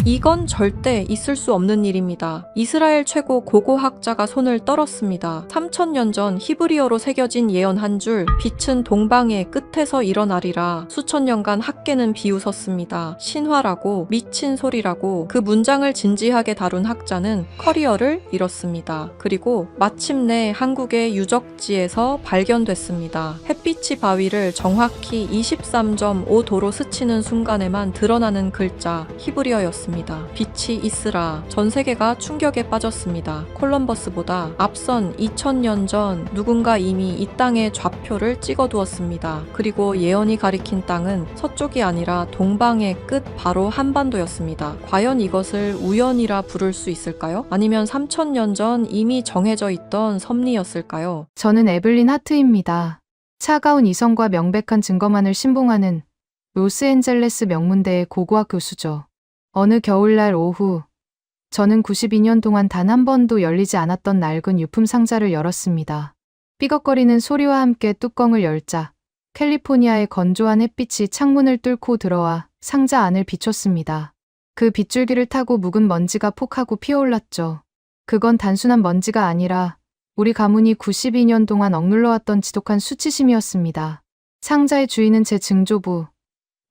이건 절대 있을 수 없는 일입니다. 이스라엘 최고 고고학자가 손을 떨었습니다. 3000년 전 히브리어로 새겨진 예언 한 줄, 빛은 동방의 끝에서 일어나리라. 수천 년간 학계는 비웃었습니다. 신화라고, 미친 소리라고. 그 문장을 진지하게 다룬 학자는 커리어를 잃었습니다. 그리고 마침내 한국의 유적지에서 발견됐습니다. 햇빛이 바위를 정확히 23.5도로 스치는 순간에만 드러나는 글자, 히브리어였습니다. 빛이 있으라. 전 세계가 충격에 빠졌습니다. 콜럼버스보다 앞선 2000년 전 누군가 이미 이 땅의 좌표를 찍어두었습니다. 그리고 예언이 가리킨 땅은 서쪽이 아니라 동방의 끝 바로 한반도였습니다. 과연 이것을 우연이라 부를 수 있을까요? 아니면 3000년 전 이미 정해져 있던 섭리였을까요? 저는 에블린 하트입니다. 차가운 이성과 명백한 증거만을 신봉하는 로스앤젤레스 명문대의 고고학 교수죠. 어느 겨울날 오후, 저는 92년 동안 단 한 번도 열리지 않았던 낡은 유품 상자를 열었습니다. 삐걱거리는 소리와 함께 뚜껑을 열자 캘리포니아의 건조한 햇빛이 창문을 뚫고 들어와 상자 안을 비췄습니다. 그 빗줄기를 타고 묵은 먼지가 폭하고 피어올랐죠. 그건 단순한 먼지가 아니라 우리 가문이 92년 동안 억눌러왔던 지독한 수치심이었습니다. 상자의 주인은 제 증조부,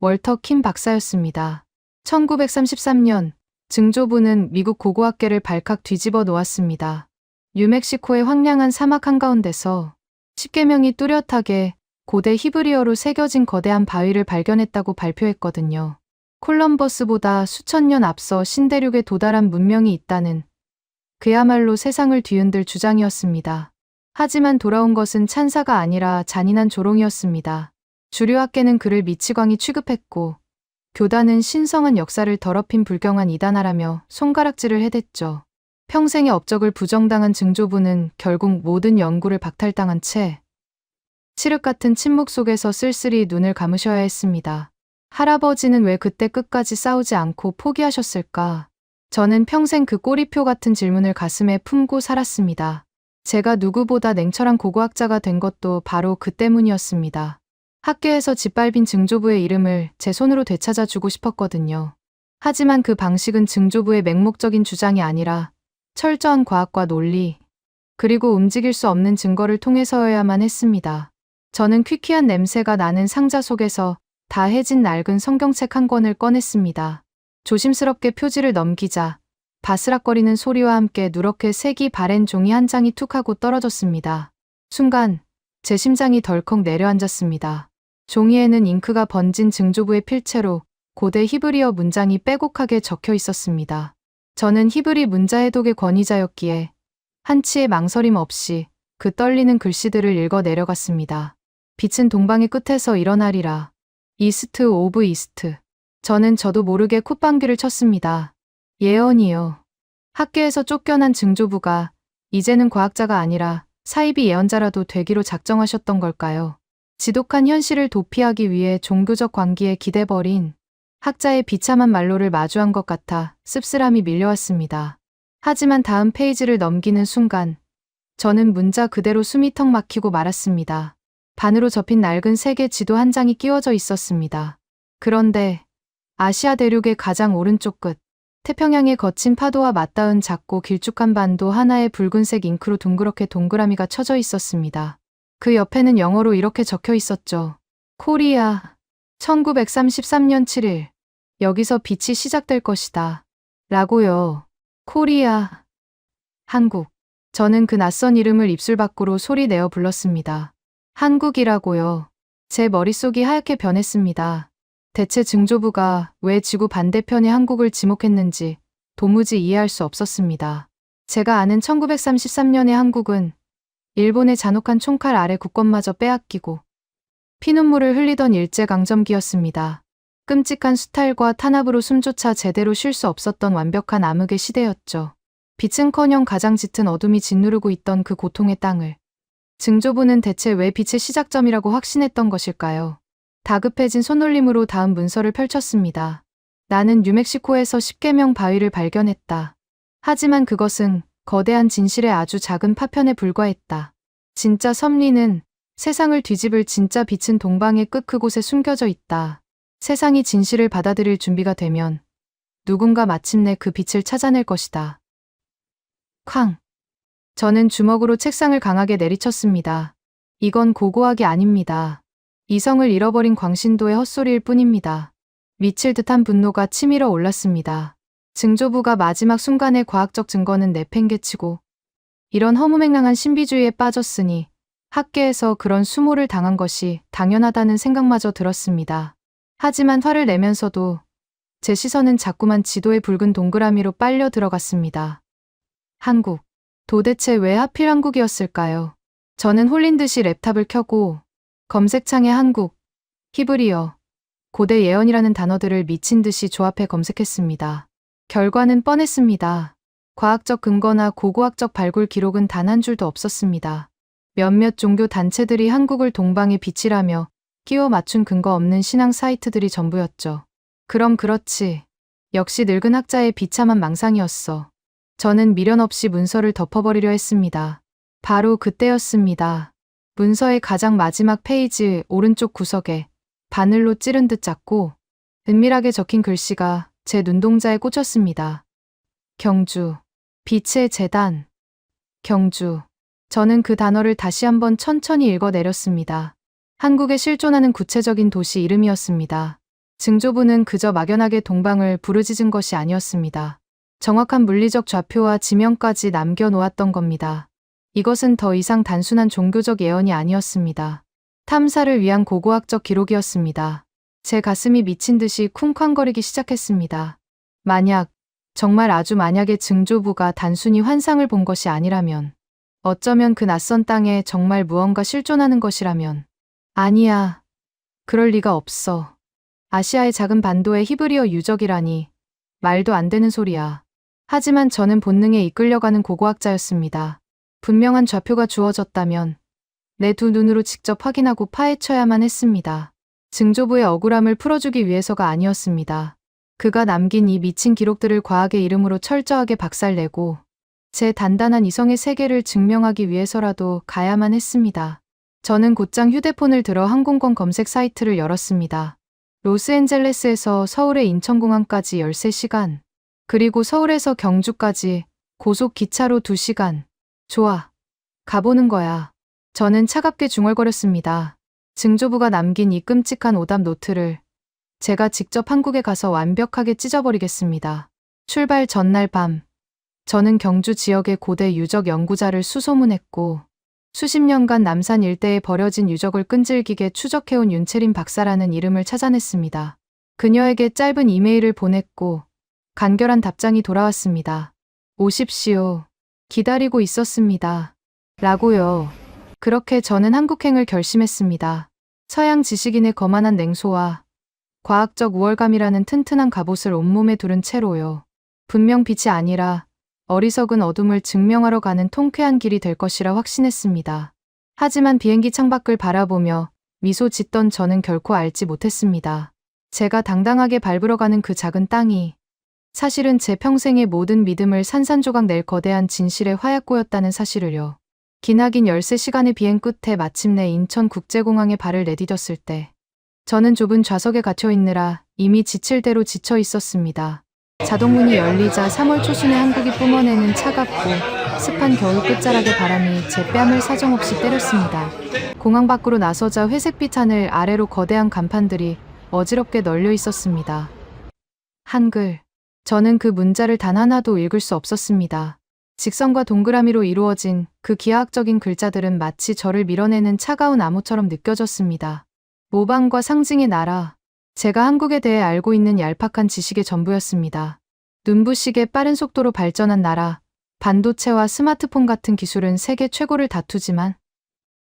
월터 킴 박사였습니다. 1933년 증조부는 미국 고고학계를 발칵 뒤집어 놓았습니다. 뉴멕시코의 황량한 사막 한가운데서 십계명이 뚜렷하게 고대 히브리어로 새겨진 거대한 바위를 발견했다고 발표했거든요. 콜럼버스보다 수천 년 앞서 신대륙에 도달한 문명이 있다는 그야말로 세상을 뒤흔들 주장이었습니다. 하지만 돌아온 것은 찬사가 아니라 잔인한 조롱이었습니다. 주류 학계는 그를 미치광이 취급했고 교단은 신성한 역사를 더럽힌 불경한 이단아라며 손가락질을 해댔죠. 평생의 업적을 부정당한 증조부는 결국 모든 연구를 박탈당한 채 칠흑 같은 침묵 속에서 쓸쓸히 눈을 감으셔야 했습니다. 할아버지는 왜 그때 끝까지 싸우지 않고 포기하셨을까? 저는 평생 그 꼬리표 같은 질문을 가슴에 품고 살았습니다. 제가 누구보다 냉철한 고고학자가 된 것도 바로 그 때문이었습니다. 학교에서 짓밟인 증조부의 이름을 제 손으로 되찾아 주고 싶었거든요. 하지만 그 방식은 증조부의 맹목적인 주장이 아니라 철저한 과학과 논리, 그리고 움직일 수 없는 증거를 통해서여야만 했습니다. 저는 퀴퀴한 냄새가 나는 상자 속에서 다 해진 낡은 성경책 한 권을 꺼냈습니다. 조심스럽게 표지를 넘기자 바스락거리는 소리와 함께 누렇게 색이 바랜 종이 한 장이 툭 하고 떨어졌습니다. 순간 제 심장이 덜컥 내려앉았습니다. 종이에는 잉크가 번진 증조부의 필체로 고대 히브리어 문장이 빼곡하게 적혀 있었습니다. 저는 히브리 문자 해독의 권위자였기에 한치의 망설임 없이 그 떨리는 글씨들을 읽어 내려갔습니다. 빛은 동방의 끝에서 일어나리라. 이스트 오브 이스트. 저는 저도 모르게 콧방귀를 쳤습니다. 예언이요. 학계에서 쫓겨난 증조부가 이제는 과학자가 아니라 사이비 예언자라도 되기로 작정하셨던 걸까요? 지독한 현실을 도피하기 위해 종교적 광기에 기대버린 학자의 비참한 말로를 마주한 것 같아 씁쓸함이 밀려왔습니다. 하지만 다음 페이지를 넘기는 순간 저는 문자 그대로 숨이 턱 막히고 말았습니다. 반으로 접힌 낡은 세계 지도 한 장이 끼워져 있었습니다. 그런데 아시아 대륙의 가장 오른쪽 끝, 태평양의 거친 파도와 맞닿은 작고 길쭉한 반도 하나에 붉은색 잉크로 둥그렇게 동그라미가 쳐져 있었습니다. 그 옆에는 영어로 이렇게 적혀 있었죠. 코리아, 1933년 7일. 여기서 빛이 시작될 것이다. 라고요. 코리아, 한국. 저는 그 낯선 이름을 입술 밖으로 소리 내어 불렀습니다. 한국이라고요. 제 머릿속이 하얗게 변했습니다. 대체 증조부가 왜 지구 반대편의 한국을 지목했는지 도무지 이해할 수 없었습니다. 제가 아는 1933년의 한국은 일본의 잔혹한 총칼 아래 국권마저 빼앗기고 피눈물을 흘리던 일제강점기였습니다. 끔찍한 수탈과 탄압으로 숨조차 제대로 쉴 수 없었던 완벽한 암흑의 시대였죠. 빛은커녕 가장 짙은 어둠이 짓누르고 있던 그 고통의 땅을 증조부는 대체 왜 빛의 시작점이라고 확신했던 것일까요? 다급해진 손놀림으로 다음 문서를 펼쳤습니다. 나는 뉴멕시코에서 십계명 바위를 발견했다. 하지만 그것은 거대한 진실의 아주 작은 파편에 불과했다. 진짜 섭리는 세상을 뒤집을 진짜 빛은 동방의 끝 그곳에 숨겨져 있다. 세상이 진실을 받아들일 준비가 되면 누군가 마침내 그 빛을 찾아낼 것이다. 쾅! 저는 주먹으로 책상을 강하게 내리쳤습니다. 이건 고고학이 아닙니다. 이성을 잃어버린 광신도의 헛소리일 뿐입니다. 미칠 듯한 분노가 치밀어 올랐습니다. 증조부가 마지막 순간에 과학적 증거는 내팽개치고 이런 허무맹랑한 신비주의에 빠졌으니 학계에서 그런 수모를 당한 것이 당연하다는 생각마저 들었습니다. 하지만 화를 내면서도 제 시선은 자꾸만 지도의 붉은 동그라미로 빨려 들어갔습니다. 한국. 도대체 왜 하필 한국이었을까요? 저는 홀린 듯이 랩탑을 켜고 검색창에 한국, 히브리어, 고대 예언이라는 단어들을 미친 듯이 조합해 검색했습니다. 결과는 뻔했습니다. 과학적 근거나 고고학적 발굴 기록은 단 한 줄도 없었습니다. 몇몇 종교 단체들이 한국을 동방의 빛이라며 끼워 맞춘 근거 없는 신앙 사이트들이 전부였죠. 그럼 그렇지. 역시 늙은 학자의 비참한 망상이었어. 저는 미련 없이 문서를 덮어버리려 했습니다. 바로 그때였습니다. 문서의 가장 마지막 페이지 오른쪽 구석에 바늘로 찌른 듯 작고 은밀하게 적힌 글씨가 제 눈동자에 꽂혔습니다. 경주. 빛의 재단. 경주. 저는 그 단어를 다시 한번 천천히 읽어내렸습니다. 한국에 실존하는 구체적인 도시 이름이었습니다. 증조부는 그저 막연하게 동방을 부르짖은 것이 아니었습니다. 정확한 물리적 좌표와 지명까지 남겨놓았던 겁니다. 이것은 더 이상 단순한 종교적 예언이 아니었습니다. 탐사를 위한 고고학적 기록이었습니다. 제 가슴이 미친 듯이 쿵쾅거리기 시작했습니다. 만약, 정말 아주 만약에 증조부가 단순히 환상을 본 것이 아니라면, 어쩌면 그 낯선 땅에 정말 무언가 실존하는 것이라면, 아니야. 그럴 리가 없어. 아시아의 작은 반도의 히브리어 유적이라니, 말도 안 되는 소리야. 하지만 저는 본능에 이끌려가는 고고학자였습니다. 분명한 좌표가 주어졌다면 내 두 눈으로 직접 확인하고 파헤쳐야만 했습니다. 증조부의 억울함을 풀어주기 위해서가 아니었습니다. 그가 남긴 이 미친 기록들을 과학의 이름으로 철저하게 박살내고 제 단단한 이성의 세계를 증명하기 위해서라도 가야만 했습니다. 저는 곧장 휴대폰을 들어 항공권 검색 사이트를 열었습니다. 로스앤젤레스에서 서울의 인천공항까지 13시간, 그리고 서울에서 경주까지 고속 기차로 2시간. 좋아. 가보는 거야. 저는 차갑게 중얼거렸습니다. 증조부가 남긴 이 끔찍한 오답 노트를 제가 직접 한국에 가서 완벽하게 찢어버리겠습니다. 출발 전날 밤, 저는 경주 지역의 고대 유적 연구자를 수소문했고 수십 년간 남산 일대에 버려진 유적을 끈질기게 추적해온 윤채린 박사라는 이름을 찾아냈습니다. 그녀에게 짧은 이메일을 보냈고 간결한 답장이 돌아왔습니다. 오십시오. 기다리고 있었습니다. 라고요. 그렇게 저는 한국행을 결심했습니다. 서양 지식인의 거만한 냉소와 과학적 우월감이라는 튼튼한 갑옷을 온몸에 두른 채로요. 분명 빛이 아니라 어리석은 어둠을 증명하러 가는 통쾌한 길이 될 것이라 확신했습니다. 하지만 비행기 창밖을 바라보며 미소 짓던 저는 결코 알지 못했습니다. 제가 당당하게 밟으러 가는 그 작은 땅이 사실은 제 평생의 모든 믿음을 산산조각 낼 거대한 진실의 화약고였다는 사실을요. 기나긴 13시간의 비행 끝에 마침내 인천국제공항에 발을 내디뎠을 때 저는 좁은 좌석에 갇혀 있느라 이미 지칠 대로 지쳐 있었습니다. 자동문이 열리자 3월 초순에 한국이 뿜어내는 차갑고 습한 겨울 끝자락의 바람이 제 뺨을 사정없이 때렸습니다. 공항 밖으로 나서자 회색빛 하늘 아래로 거대한 간판들이 어지럽게 널려 있었습니다. 한글. 저는 그 문자를 단 하나도 읽을 수 없었습니다. 직선과 동그라미로 이루어진 그 기하학적인 글자들은 마치 저를 밀어내는 차가운 암호처럼 느껴졌습니다. 모방과 상징의 나라. 제가 한국에 대해 알고 있는 얄팍한 지식의 전부였습니다. 눈부시게 빠른 속도로 발전한 나라, 반도체와 스마트폰 같은 기술은 세계 최고를 다투지만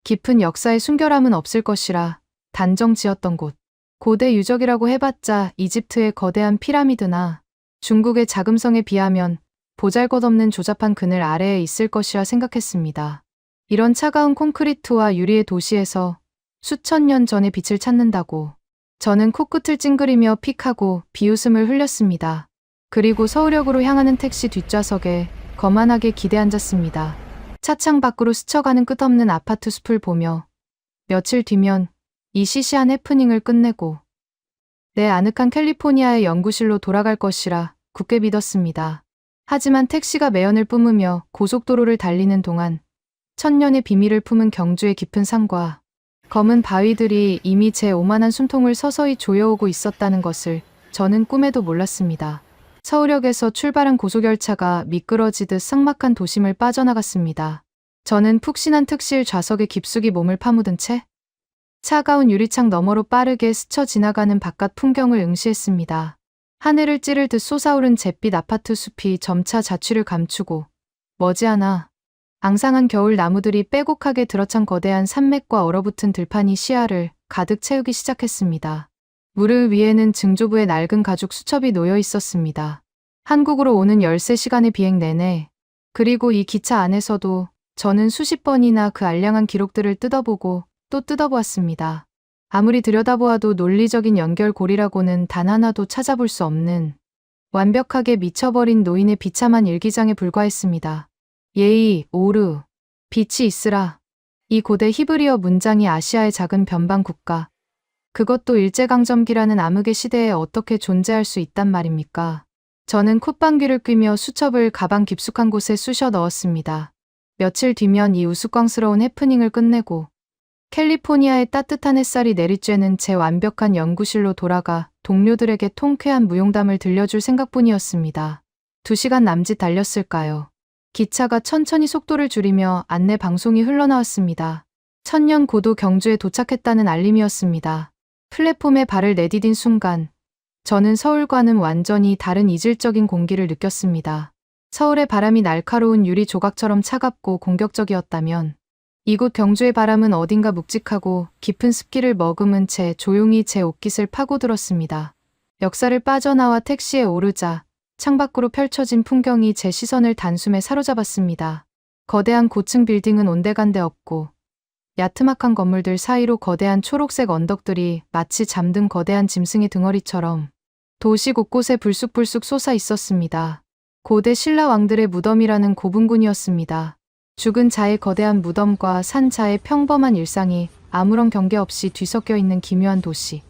깊은 역사의 순결함은 없을 것이라 단정 지었던 곳. 고대 유적이라고 해봤자 이집트의 거대한 피라미드나 중국의 자금성에 비하면 보잘것없는 조잡한 그늘 아래에 있을 것이라 생각했습니다. 이런 차가운 콘크리트와 유리의 도시에서 수천 년 전의 빛을 찾는다고 저는 코끝을 찡그리며 픽하고 비웃음을 흘렸습니다. 그리고 서울역으로 향하는 택시 뒷좌석에 거만하게 기대앉았습니다. 차창 밖으로 스쳐가는 끝없는 아파트 숲을 보며 며칠 뒤면 이 시시한 해프닝을 끝내고 내 아늑한 캘리포니아의 연구실로 돌아갈 것이라 굳게 믿었습니다. 하지만 택시가 매연을 뿜으며 고속도로를 달리는 동안 천년의 비밀을 품은 경주의 깊은 산과 검은 바위들이 이미 제 오만한 숨통을 서서히 조여오고 있었다는 것을 저는 꿈에도 몰랐습니다. 서울역에서 출발한 고속열차가 미끄러지듯 삭막한 도심을 빠져나갔습니다. 저는 푹신한 특실 좌석에 깊숙이 몸을 파묻은 채 차가운 유리창 너머로 빠르게 스쳐 지나가는 바깥 풍경을 응시했습니다. 하늘을 찌를 듯 솟아오른 잿빛 아파트 숲이 점차 자취를 감추고 머지않아 앙상한 겨울 나무들이 빼곡하게 들어찬 거대한 산맥과 얼어붙은 들판이 시야를 가득 채우기 시작했습니다. 무르 위에는 증조부의 낡은 가죽 수첩이 놓여 있었습니다. 한국으로 오는 13시간의 비행 내내, 그리고 이 기차 안에서도 저는 수십 번이나 그 알량한 기록들을 뜯어보고 또 뜯어보았습니다. 아무리 들여다보아도 논리적인 연결고리라고는 단 하나도 찾아볼 수 없는 완벽하게 미쳐버린 노인의 비참한 일기장에 불과했습니다. 예의, 오르, 빛이 있으라. 이 고대 히브리어 문장이 아시아의 작은 변방 국가, 그것도 일제강점기라는 암흑의 시대에 어떻게 존재할 수 있단 말입니까? 저는 콧방귀를 뀌며 수첩을 가방 깊숙한 곳에 쑤셔 넣었습니다. 며칠 뒤면 이 우스꽝스러운 해프닝을 끝내고 캘리포니아의 따뜻한 햇살이 내리쬐는 제 완벽한 연구실로 돌아가 동료들에게 통쾌한 무용담을 들려줄 생각뿐이었습니다. 2시간 남짓 달렸을까요? 기차가 천천히 속도를 줄이며 안내 방송이 흘러나왔습니다. 천년 고도 경주에 도착했다는 알림이었습니다. 플랫폼에 발을 내디딘 순간 저는 서울과는 완전히 다른 이질적인 공기를 느꼈습니다. 서울의 바람이 날카로운 유리 조각처럼 차갑고 공격적이었다면 이곳 경주의 바람은 어딘가 묵직하고 깊은 습기를 머금은 채 조용히 제 옷깃을 파고들었습니다. 역사를 빠져나와 택시에 오르자 창밖으로 펼쳐진 풍경이 제 시선을 단숨에 사로잡았습니다. 거대한 고층 빌딩은 온데간데 없고 야트막한 건물들 사이로 거대한 초록색 언덕들이 마치 잠든 거대한 짐승의 등허리처럼 도시 곳곳에 불쑥불쑥 솟아 있었습니다. 고대 신라 왕들의 무덤이라는 고분군이었습니다. 죽은 자의 거대한 무덤과 산 자의 평범한 일상이 아무런 경계 없이 뒤섞여 있는 기묘한 도시.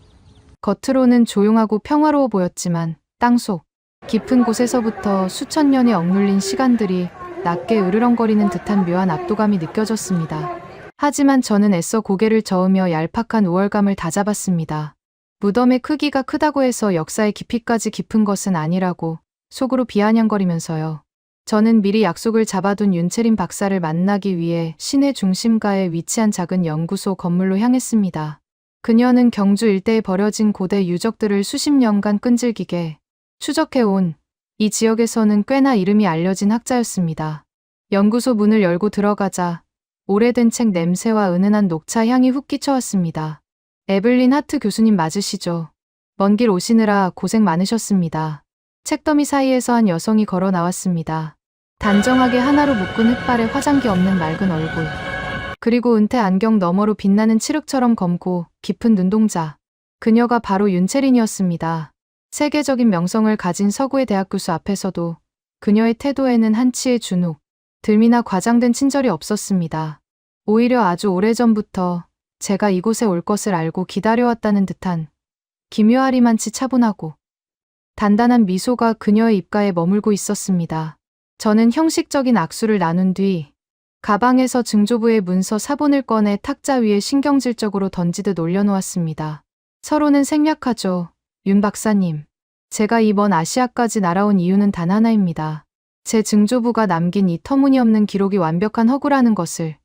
겉으로는 조용하고 평화로워 보였지만 땅속 깊은 곳에서부터 수천 년의 억눌린 시간들이 낮게 으르렁거리는 듯한 묘한 압도감이 느껴졌습니다. 하지만 저는 애써 고개를 저으며 얄팍한 우월감을 다잡았습니다. 무덤의 크기가 크다고 해서 역사의 깊이까지 깊은 것은 아니라고 속으로 비아냥거리면서요. 저는 미리 약속을 잡아둔 윤채린 박사를 만나기 위해 시내 중심가에 위치한 작은 연구소 건물로 향했습니다. 그녀는 경주 일대에 버려진 고대 유적들을 수십 년간 끈질기게 추적해온 이 지역에서는 꽤나 이름이 알려진 학자였습니다. 연구소 문을 열고 들어가자 오래된 책 냄새와 은은한 녹차 향이 훅 끼쳐왔습니다. 에블린 하트 교수님 맞으시죠? 먼 길 오시느라 고생 많으셨습니다. 책더미 사이에서 한 여성이 걸어 나왔습니다. 단정하게 하나로 묶은 흑발에 화장기 없는 맑은 얼굴. 그리고 은퇴 안경 너머로 빛나는 칠흑처럼 검고 깊은 눈동자. 그녀가 바로 윤채린이었습니다. 세계적인 명성을 가진 서구의 대학 교수 앞에서도 그녀의 태도에는 한치의 주눅, 들미나 과장된 친절이 없었습니다. 오히려 아주 오래전부터 제가 이곳에 올 것을 알고 기다려왔다는 듯한 기묘하리만치 차분하고 단단한 미소가 그녀의 입가에 머물고 있었습니다. 저는 형식적인 악수를 나눈 뒤 가방에서 증조부의 문서 사본을 꺼내 탁자 위에 신경질적으로 던지듯 올려놓았습니다. 서로는 생략하죠. 윤 박사님. 제가 이번 아시아까지 날아온 이유는 단 하나입니다. 제 증조부가 남긴 이 터무니없는 기록이 완벽한 허구라는 것을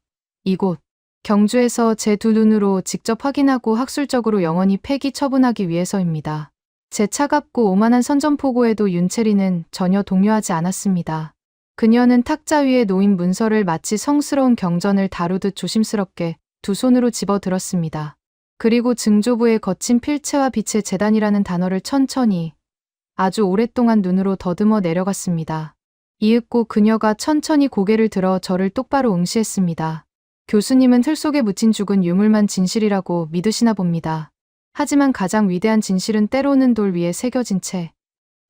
이곳 경주에서 제 두 눈으로 직접 확인하고 학술적으로 영원히 폐기 처분하기 위해서입니다. 제 차갑고 오만한 선전포고에도 윤채리는 전혀 동요하지 않았습니다. 그녀는 탁자 위에 놓인 문서를 마치 성스러운 경전을 다루듯 조심스럽게 두 손으로 집어들었습니다. 그리고 증조부의 거친 필체와 빛의 재단이라는 단어를 천천히 아주 오랫동안 눈으로 더듬어 내려갔습니다. 이윽고 그녀가 천천히 고개를 들어 저를 똑바로 응시했습니다. 교수님은 틀 속에 묻힌 죽은 유물만 진실이라고 믿으시나 봅니다. 하지만 가장 위대한 진실은 때로는 돌 위에 새겨진 채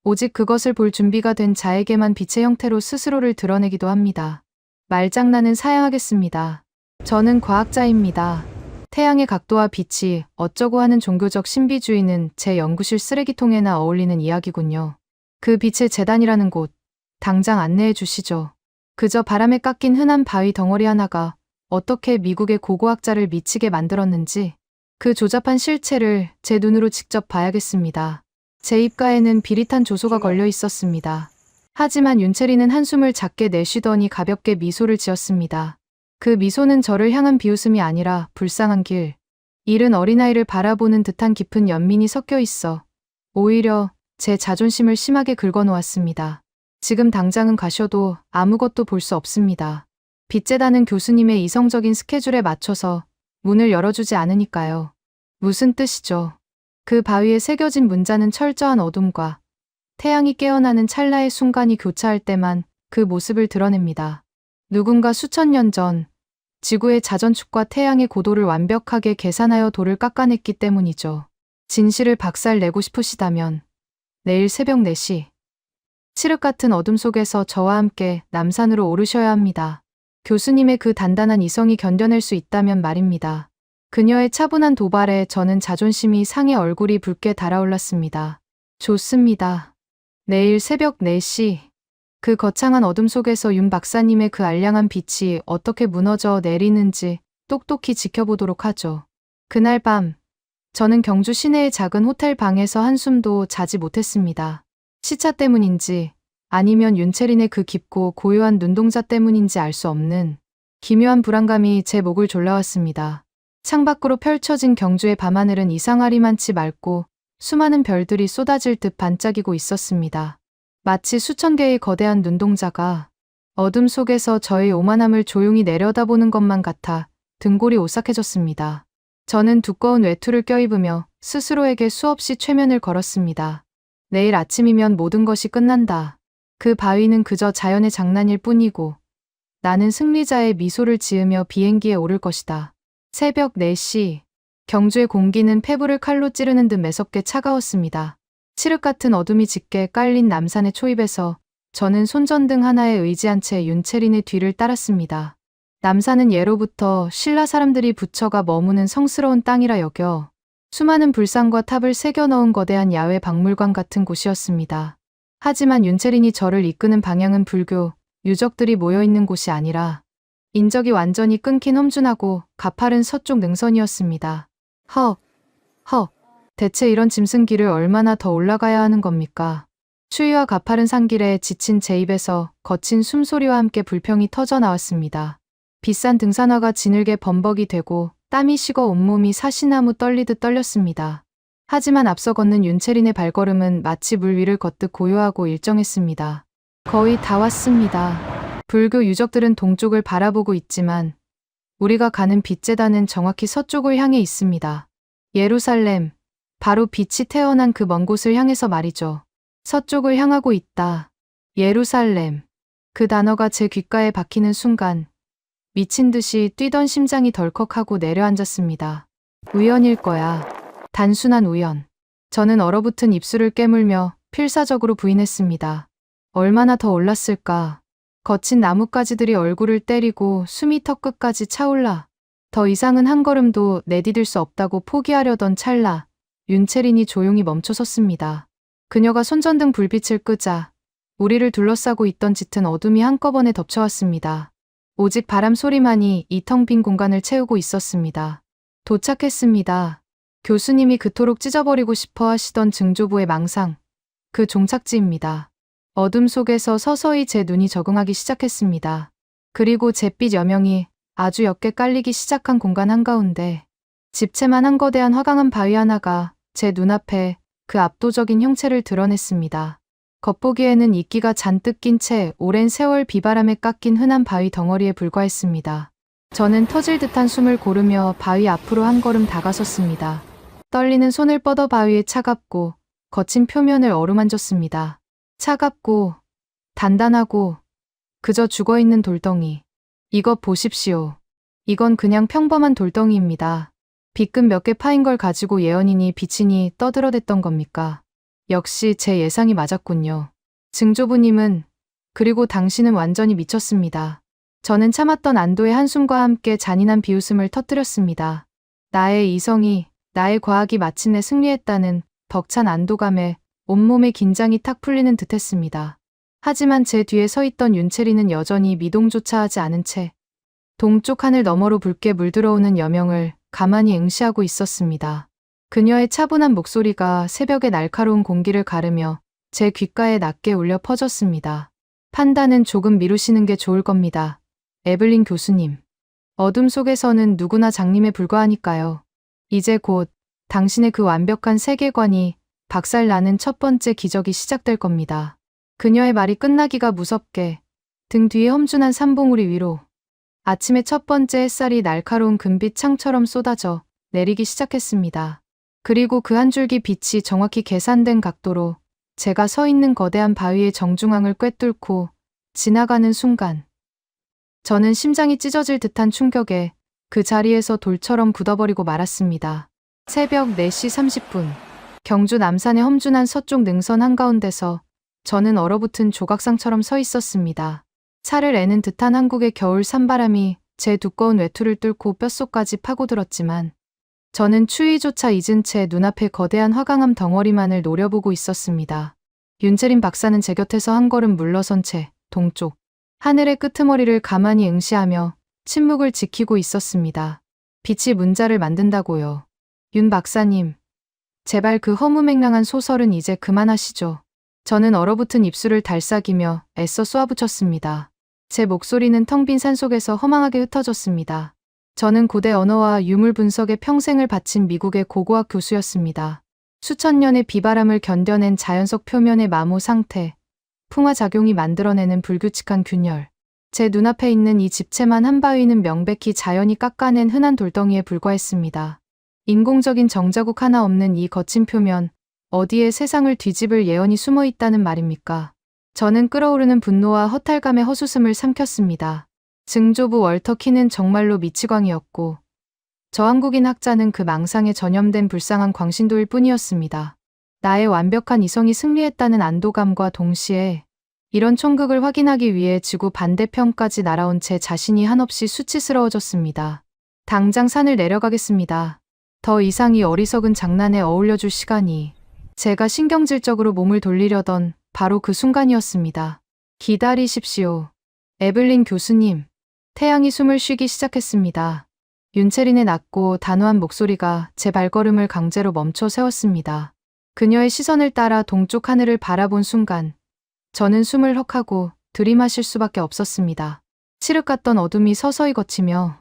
오직 그것을 볼 준비가 된 자에게만 빛의 형태로 스스로를 드러내기도 합니다. 말장난은 사양하겠습니다. 저는 과학자입니다. 태양의 각도와 빛이 어쩌고 하는 종교적 신비주의는 제 연구실 쓰레기통에나 어울리는 이야기군요. 그 빛의 재단이라는 곳, 당장 안내해 주시죠. 그저 바람에 깎인 흔한 바위 덩어리 하나가 어떻게 미국의 고고학자를 미치게 만들었는지 그 조잡한 실체를 제 눈으로 직접 봐야겠습니다. 제 입가에는 비릿한 조소가 걸려 있었습니다. 하지만 윤채리는 한숨을 작게 내쉬더니 가볍게 미소를 지었습니다. 그 미소는 저를 향한 비웃음이 아니라 불쌍한 길, 잃은 어린아이를 바라보는 듯한 깊은 연민이 섞여 있어 오히려 제 자존심을 심하게 긁어놓았습니다. 지금 당장은 가셔도 아무것도 볼 수 없습니다. 빚재단은 교수님의 이성적인 스케줄에 맞춰서 문을 열어주지 않으니까요. 무슨 뜻이죠? 그 바위에 새겨진 문자는 철저한 어둠과 태양이 깨어나는 찰나의 순간이 교차할 때만 그 모습을 드러냅니다. 누군가 수천 년 전 지구의 자전축과 태양의 고도를 완벽하게 계산하여 돌을 깎아냈기 때문이죠. 진실을 박살내고 싶으시다면 내일 새벽 4시 칠흑 같은 어둠 속에서 저와 함께 남산으로 오르셔야 합니다. 교수님의 그 단단한 이성이 견뎌낼 수 있다면 말입니다. 그녀의 차분한 도발에 저는 자존심이 상해 얼굴이 붉게 달아올랐습니다. 좋습니다. 내일 새벽 4시 그 거창한 어둠 속에서 윤 박사님의 그 알량한 빛이 어떻게 무너져 내리는지 똑똑히 지켜보도록 하죠. 그날 밤 저는 경주 시내의 작은 호텔 방에서 한숨도 자지 못했습니다. 시차 때문인지 아니면 윤채린의 그 깊고 고요한 눈동자 때문인지 알 수 없는 기묘한 불안감이 제 목을 졸라왔습니다. 창밖으로 펼쳐진 경주의 밤하늘은 이상하리만치 맑고 수많은 별들이 쏟아질 듯 반짝이고 있었습니다. 마치 수천 개의 거대한 눈동자가 어둠 속에서 저의 오만함을 조용히 내려다보는 것만 같아 등골이 오싹해졌습니다. 저는 두꺼운 외투를 껴입으며 스스로에게 수없이 최면을 걸었습니다. 내일 아침이면 모든 것이 끝난다. 그 바위는 그저 자연의 장난일 뿐이고 나는 승리자의 미소를 지으며 비행기에 오를 것이다. 새벽 4시 경주의 공기는 폐부를 칼로 찌르는 듯 매섭게 차가웠습니다. 칠흑 같은 어둠이 짙게 깔린 남산의 초입에서 저는 손전등 하나에 의지한 채 윤채린의 뒤를 따랐습니다. 남산은 예로부터 신라 사람들이 부처가 머무는 성스러운 땅이라 여겨 수많은 불상과 탑을 새겨 넣은 거대한 야외 박물관 같은 곳이었습니다. 하지만 윤채린이 저를 이끄는 방향은 불교 유적들이 모여있는 곳이 아니라 인적이 완전히 끊긴 험준하고 가파른 서쪽 능선이었습니다. 헉, 대체 이런 짐승길을 얼마나 더 올라가야 하는 겁니까? 추위와 가파른 산길에 지친 제 입에서 거친 숨소리와 함께 불평이 터져 나왔습니다. 비싼 등산화가 지늘게 범벅이 되고 땀이 식어 온몸이 사시나무 떨리듯 떨렸습니다. 하지만 앞서 걷는 윤채린의 발걸음은 마치 물 위를 걷듯 고요하고 일정했습니다. 거의 다 왔습니다. 불교 유적들은 동쪽을 바라보고 있지만 우리가 가는 빚재단은 정확히 서쪽을 향해 있습니다. 예루살렘, 바로 빛이 태어난 그 먼 곳을 향해서 말이죠. 서쪽을 향하고 있다. 예루살렘. 그 단어가 제 귓가에 박히는 순간 미친 듯이 뛰던 심장이 덜컥하고 내려앉았습니다. 우연일 거야. 단순한 우연. 저는 얼어붙은 입술을 깨물며 필사적으로 부인했습니다. 얼마나 더 올랐을까. 거친 나뭇가지들이 얼굴을 때리고 숨이 턱끝까지 차올라 더 이상은 한 걸음도 내디딜 수 없다고 포기하려던 찰나 윤채린이 조용히 멈춰섰습니다. 그녀가 손전등 불빛을 끄자 우리를 둘러싸고 있던 짙은 어둠이 한꺼번에 덮쳐왔습니다. 오직 바람 소리만이 이 텅 빈 공간을 채우고 있었습니다. 도착했습니다. 교수님이 그토록 찢어버리고 싶어 하시던 증조부의 망상, 그 종착지입니다. 어둠 속에서 서서히 제 눈이 적응하기 시작했습니다. 그리고 잿빛 여명이 아주 옅게 깔리기 시작한 공간 한가운데 집채만 한 거대한 화강한 바위 하나가 제 눈앞에 그 압도적인 형체를 드러냈습니다. 겉보기에는 이끼가 잔뜩 낀 채 오랜 세월 비바람에 깎인 흔한 바위 덩어리에 불과했습니다. 저는 터질 듯한 숨을 고르며 바위 앞으로 한 걸음 다가섰습니다. 떨리는 손을 뻗어 바위의 차갑고 거친 표면을 어루만졌습니다. 차갑고 단단하고 그저 죽어있는 돌덩이. 이것 보십시오. 이건 그냥 평범한 돌덩이입니다. 빗금 몇 개 파인 걸 가지고 예언이니 비치니 떠들어댔던 겁니까? 역시 제 예상이 맞았군요. 증조부님은, 그리고 당신은 완전히 미쳤습니다. 저는 참았던 안도의 한숨과 함께 잔인한 비웃음을 터뜨렸습니다. 나의 이성이, 나의 과학이 마침내 승리했다는 벅찬 안도감에 온몸에 긴장이 탁 풀리는 듯했습니다. 하지만 제 뒤에 서 있던 윤채리는 여전히 미동조차 하지 않은 채 동쪽 하늘 너머로 붉게 물들어오는 여명을 가만히 응시하고 있었습니다. 그녀의 차분한 목소리가 새벽의 날카로운 공기를 가르며 제 귓가에 낮게 울려 퍼졌습니다. 판단은 조금 미루시는 게 좋을 겁니다. 에블린 교수님. 어둠 속에서는 누구나 장님에 불과하니까요. 이제 곧 당신의 그 완벽한 세계관이 박살나는 첫 번째 기적이 시작될 겁니다. 그녀의 말이 끝나기가 무섭게 등 뒤에 험준한 산봉우리 위로 아침의 첫 번째 햇살이 날카로운 금빛 창처럼 쏟아져 내리기 시작했습니다. 그리고 그 한 줄기 빛이 정확히 계산된 각도로 제가 서 있는 거대한 바위의 정중앙을 꿰뚫고 지나가는 순간 저는 심장이 찢어질 듯한 충격에 그 자리에서 돌처럼 굳어버리고 말았습니다. 새벽 4시 30분 경주 남산의 험준한 서쪽 능선 한가운데서 저는 얼어붙은 조각상처럼 서 있었습니다. 살을 애는 듯한 한국의 겨울 산바람이 제 두꺼운 외투를 뚫고 뼛속까지 파고들었지만 저는 추위조차 잊은 채 눈앞의 거대한 화강암 덩어리만을 노려보고 있었습니다. 윤채린 박사는 제 곁에서 한 걸음 물러선 채 동쪽 하늘의 끄트머리를 가만히 응시하며 침묵을 지키고 있었습니다. 빛이 문자를 만든다고요. 윤 박사님, 제발 그 허무맹랑한 소설은 이제 그만하시죠. 저는 얼어붙은 입술을 달싹이며 애써 쏘아붙였습니다. 제 목소리는 텅 빈 산속에서 허망하게 흩어졌습니다. 저는 고대 언어와 유물 분석에 평생을 바친 미국의 고고학 교수였습니다. 수천 년의 비바람을 견뎌낸 자연석 표면의 마모 상태, 풍화작용이 만들어내는 불규칙한 균열. 제 눈앞에 있는 이 집채만 한 바위는 명백히 자연이 깎아낸 흔한 돌덩이에 불과했습니다. 인공적인 정자국 하나 없는 이 거친 표면, 어디에 세상을 뒤집을 예언이 숨어 있다는 말입니까? 저는 끓어오르는 분노와 허탈감의 허수음을 삼켰습니다. 증조부 월터 키는 정말로 미치광이었고 저 한국인 학자는 그 망상에 전염된 불쌍한 광신도일 뿐이었습니다. 나의 완벽한 이성이 승리했다는 안도감과 동시에 이런 총극을 확인하기 위해 지구 반대편까지 날아온 제 자신이 한없이 수치스러워졌습니다. 당장 산을 내려가겠습니다. 더 이상 이 어리석은 장난에 어울려줄 시간이 제가 신경질적으로 몸을 돌리려던 바로 그 순간이었습니다. 기다리십시오. 에블린 교수님. 태양이 숨을 쉬기 시작했습니다. 윤채린의 낮고 단호한 목소리가 제 발걸음을 강제로 멈춰 세웠습니다. 그녀의 시선을 따라 동쪽 하늘을 바라본 순간 저는 숨을 헉하고 들이마실 수밖에 없었습니다. 칠흑 같던 어둠이 서서히 걷히며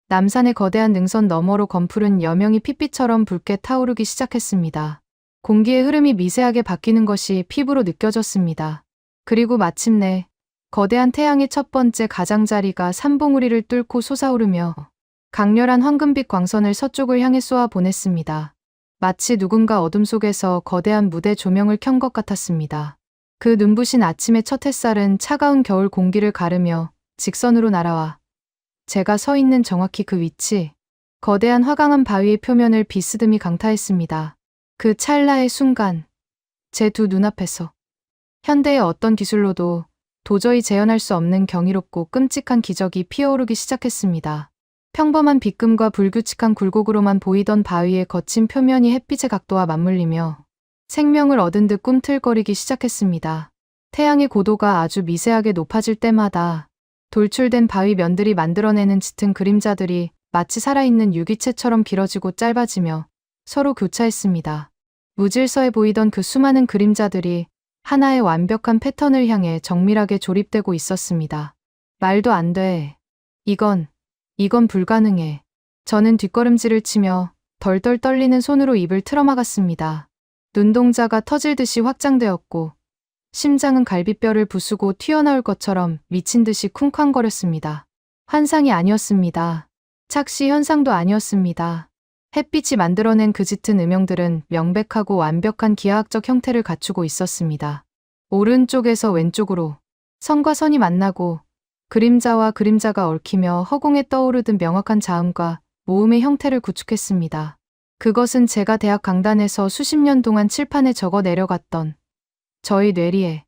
남산의 거대한 능선 너머로 검푸른 여명이 핏빛처럼 붉게 타오르기 시작했습니다. 공기의 흐름이 미세하게 바뀌는 것이 피부로 느껴졌습니다. 그리고 마침내 거대한 태양의 첫 번째 가장자리가 산봉우리를 뚫고 솟아오르며 강렬한 황금빛 광선을 서쪽을 향해 쏘아 보냈습니다. 마치 누군가 어둠 속에서 거대한 무대 조명을 켠 것 같았습니다. 그 눈부신 아침의 첫 햇살은 차가운 겨울 공기를 가르며 직선으로 날아와 제가 서 있는 정확히 그 위치, 거대한 화강암 바위의 표면을 비스듬히 강타했습니다. 그 찰나의 순간, 제 두 눈앞에서 현대의 어떤 기술로도 도저히 재현할 수 없는 경이롭고 끔찍한 기적이 피어오르기 시작했습니다. 평범한 빗금과 불규칙한 굴곡으로만 보이던 바위의 거친 표면이 햇빛의 각도와 맞물리며 생명을 얻은 듯 꿈틀거리기 시작했습니다. 태양의 고도가 아주 미세하게 높아질 때마다 돌출된 바위 면들이 만들어내는 짙은 그림자들이 마치 살아있는 유기체처럼 길어지고 짧아지며 서로 교차했습니다. 무질서해 보이던 그 수많은 그림자들이 하나의 완벽한 패턴을 향해 정밀하게 조립되고 있었습니다. 말도 안 돼. 이건 불가능해. 저는 뒷걸음질을 치며 덜덜 떨리는 손으로 입을 틀어막았습니다. 눈동자가 터질 듯이 확장되었고 심장은 갈비뼈를 부수고 튀어나올 것처럼 미친 듯이 쿵쾅거렸습니다. 환상이 아니었습니다. 착시 현상도 아니었습니다. 햇빛이 만들어낸 그 짙은 음영들은 명백하고 완벽한 기하학적 형태를 갖추고 있었습니다. 오른쪽에서 왼쪽으로 선과 선이 만나고 그림자와 그림자가 얽히며 허공에 떠오르던 명확한 자음과 모음의 형태를 구축했습니다. 그것은 제가 대학 강단에서 수십 년 동안 칠판에 적어 내려갔던 저희 뇌리에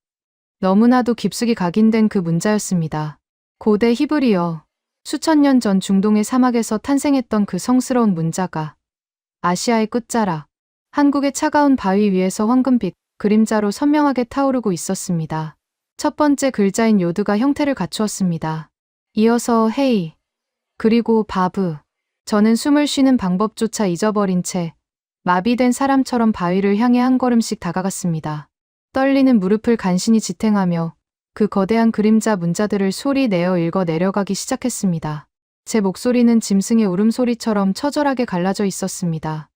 너무나도 깊숙이 각인된 그 문자였습니다. 고대 히브리어, 수천 년 전 중동의 사막에서 탄생했던 그 성스러운 문자가 아시아의 끝자락, 한국의 차가운 바위 위에서 황금빛 그림자로 선명하게 타오르고 있었습니다. 첫 번째 글자인 요드가 형태를 갖추었습니다. 이어서 헤이, 그리고 바브. 저는 숨을 쉬는 방법조차 잊어버린 채 마비된 사람처럼 바위를 향해 한 걸음씩 다가갔습니다. 떨리는 무릎을 간신히 지탱하며 그 거대한 그림자 문자들을 소리 내어 읽어 내려가기 시작했습니다. 제 목소리는 짐승의 울음소리처럼 처절하게 갈라져 있었습니다.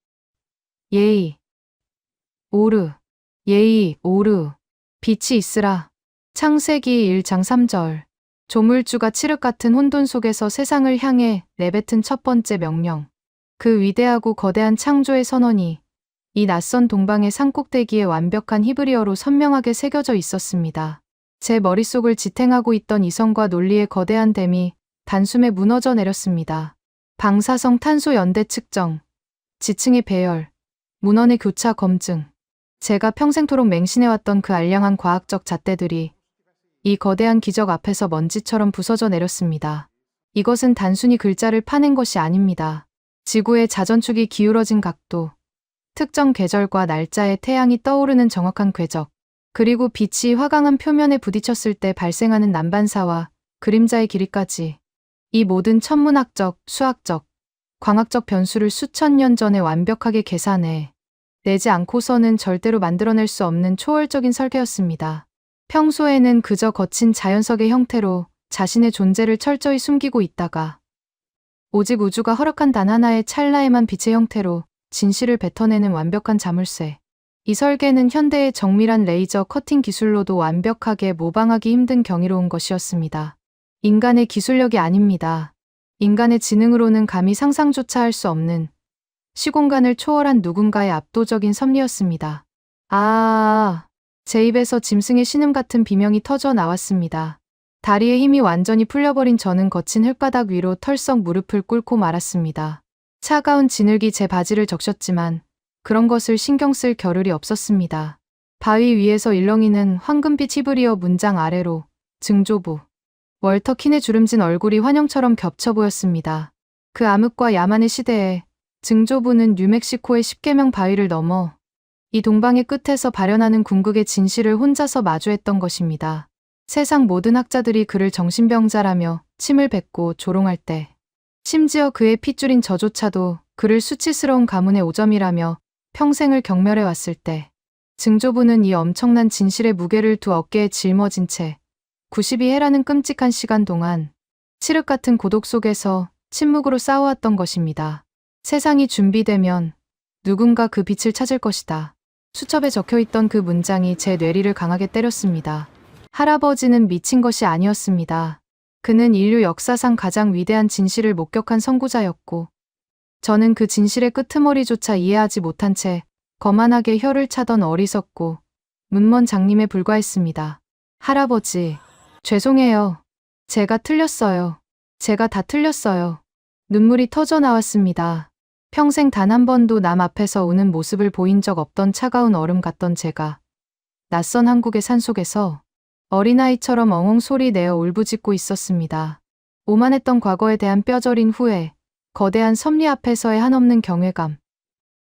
예이, 오르, 예이, 오르, 빛이 있으라. 창세기 1장 3절. 조물주가 칠흑 같은 혼돈 속에서 세상을 향해 내뱉은 첫 번째 명령. 그 위대하고 거대한 창조의 선언이 이 낯선 동방의 산꼭대기에 완벽한 히브리어로 선명하게 새겨져 있었습니다. 제 머릿속을 지탱하고 있던 이성과 논리의 거대한 댐이 단숨에 무너져 내렸습니다. 방사성 탄소 연대 측정, 지층의 배열, 문헌의 교차 검증. 제가 평생토록 맹신해왔던 그 알량한 과학적 잣대들이 이 거대한 기적 앞에서 먼지처럼 부서져 내렸습니다. 이것은 단순히 글자를 파낸 것이 아닙니다. 지구의 자전축이 기울어진 각도, 특정 계절과 날짜에 태양이 떠오르는 정확한 궤적, 그리고 빛이 화강한 표면에 부딪혔을 때 발생하는 난반사와 그림자의 길이까지. 이 모든 천문학적, 수학적, 광학적 변수를 수천 년 전에 완벽하게 계산해 내지 않고서는 절대로 만들어낼 수 없는 초월적인 설계였습니다. 평소에는 그저 거친 자연석의 형태로 자신의 존재를 철저히 숨기고 있다가 오직 우주가 허락한 단 하나의 찰나에만 빛의 형태로 진실을 뱉어내는 완벽한 자물쇠. 이 설계는 현대의 정밀한 레이저 커팅 기술로도 완벽하게 모방하기 힘든 경이로운 것이었습니다. 인간의 기술력이 아닙니다. 인간의 지능으로는 감히 상상조차 할 수 없는 시공간을 초월한 누군가의 압도적인 섭리였습니다. 제 입에서 짐승의 신음 같은 비명이 터져 나왔습니다. 다리의 힘이 완전히 풀려버린 저는 거친 흙바닥 위로 털썩 무릎을 꿇고 말았습니다. 차가운 진흙이 제 바지를 적셨지만 그런 것을 신경 쓸 겨를이 없었습니다. 바위 위에서 일렁이는 황금빛 히브리어 문장 아래로 증조부. 월터 킨의 주름진 얼굴이 환영처럼 겹쳐 보였습니다. 그 암흑과 야만의 시대에 증조부는 뉴멕시코의 10계명 바위를 넘어 이 동방의 끝에서 발현하는 궁극의 진실을 혼자서 마주했던 것입니다. 세상 모든 학자들이 그를 정신병자라며 침을 뱉고 조롱할 때, 심지어 그의 핏줄인 저조차도 그를 수치스러운 가문의 오점이라며 평생을 경멸해왔을 때, 증조부는 이 엄청난 진실의 무게를 두 어깨에 짊어진 채 92해라는 끔찍한 시간 동안 칠흑 같은 고독 속에서 침묵으로 싸워왔던 것입니다. 세상이 준비되면 누군가 그 빛을 찾을 것이다. 수첩에 적혀있던 그 문장이 제 뇌리를 강하게 때렸습니다. 할아버지는 미친 것이 아니었습니다. 그는 인류 역사상 가장 위대한 진실을 목격한 선구자였고, 저는 그 진실의 끄트머리조차 이해하지 못한 채 거만하게 혀를 차던 어리석고 문먼 장님에 불과했습니다. 할아버지, 죄송해요. 제가 틀렸어요. 제가 다 틀렸어요. 눈물이 터져 나왔습니다. 평생 단 한 번도 남 앞에서 우는 모습을 보인 적 없던 차가운 얼음 같던 제가 낯선 한국의 산속에서 어린아이처럼 엉엉 소리 내어 울부짖고 있었습니다. 오만했던 과거에 대한 뼈저린 후회, 거대한 섭리 앞에서의 한없는 경외감,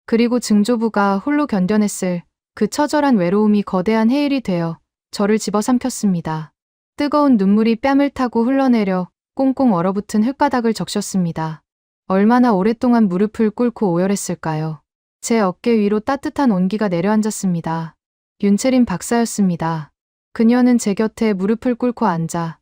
그리고 증조부가 홀로 견뎌냈을 그 처절한 외로움이 거대한 해일이 되어 저를 집어삼켰습니다. 뜨거운 눈물이 뺨을 타고 흘러내려 꽁꽁 얼어붙은 흙바닥을 적셨습니다. 얼마나 오랫동안 무릎을 꿇고 오열했을까요? 제 어깨 위로 따뜻한 온기가 내려앉았습니다. 윤채린 박사였습니다. 그녀는 제 곁에 무릎을 꿇고 앉아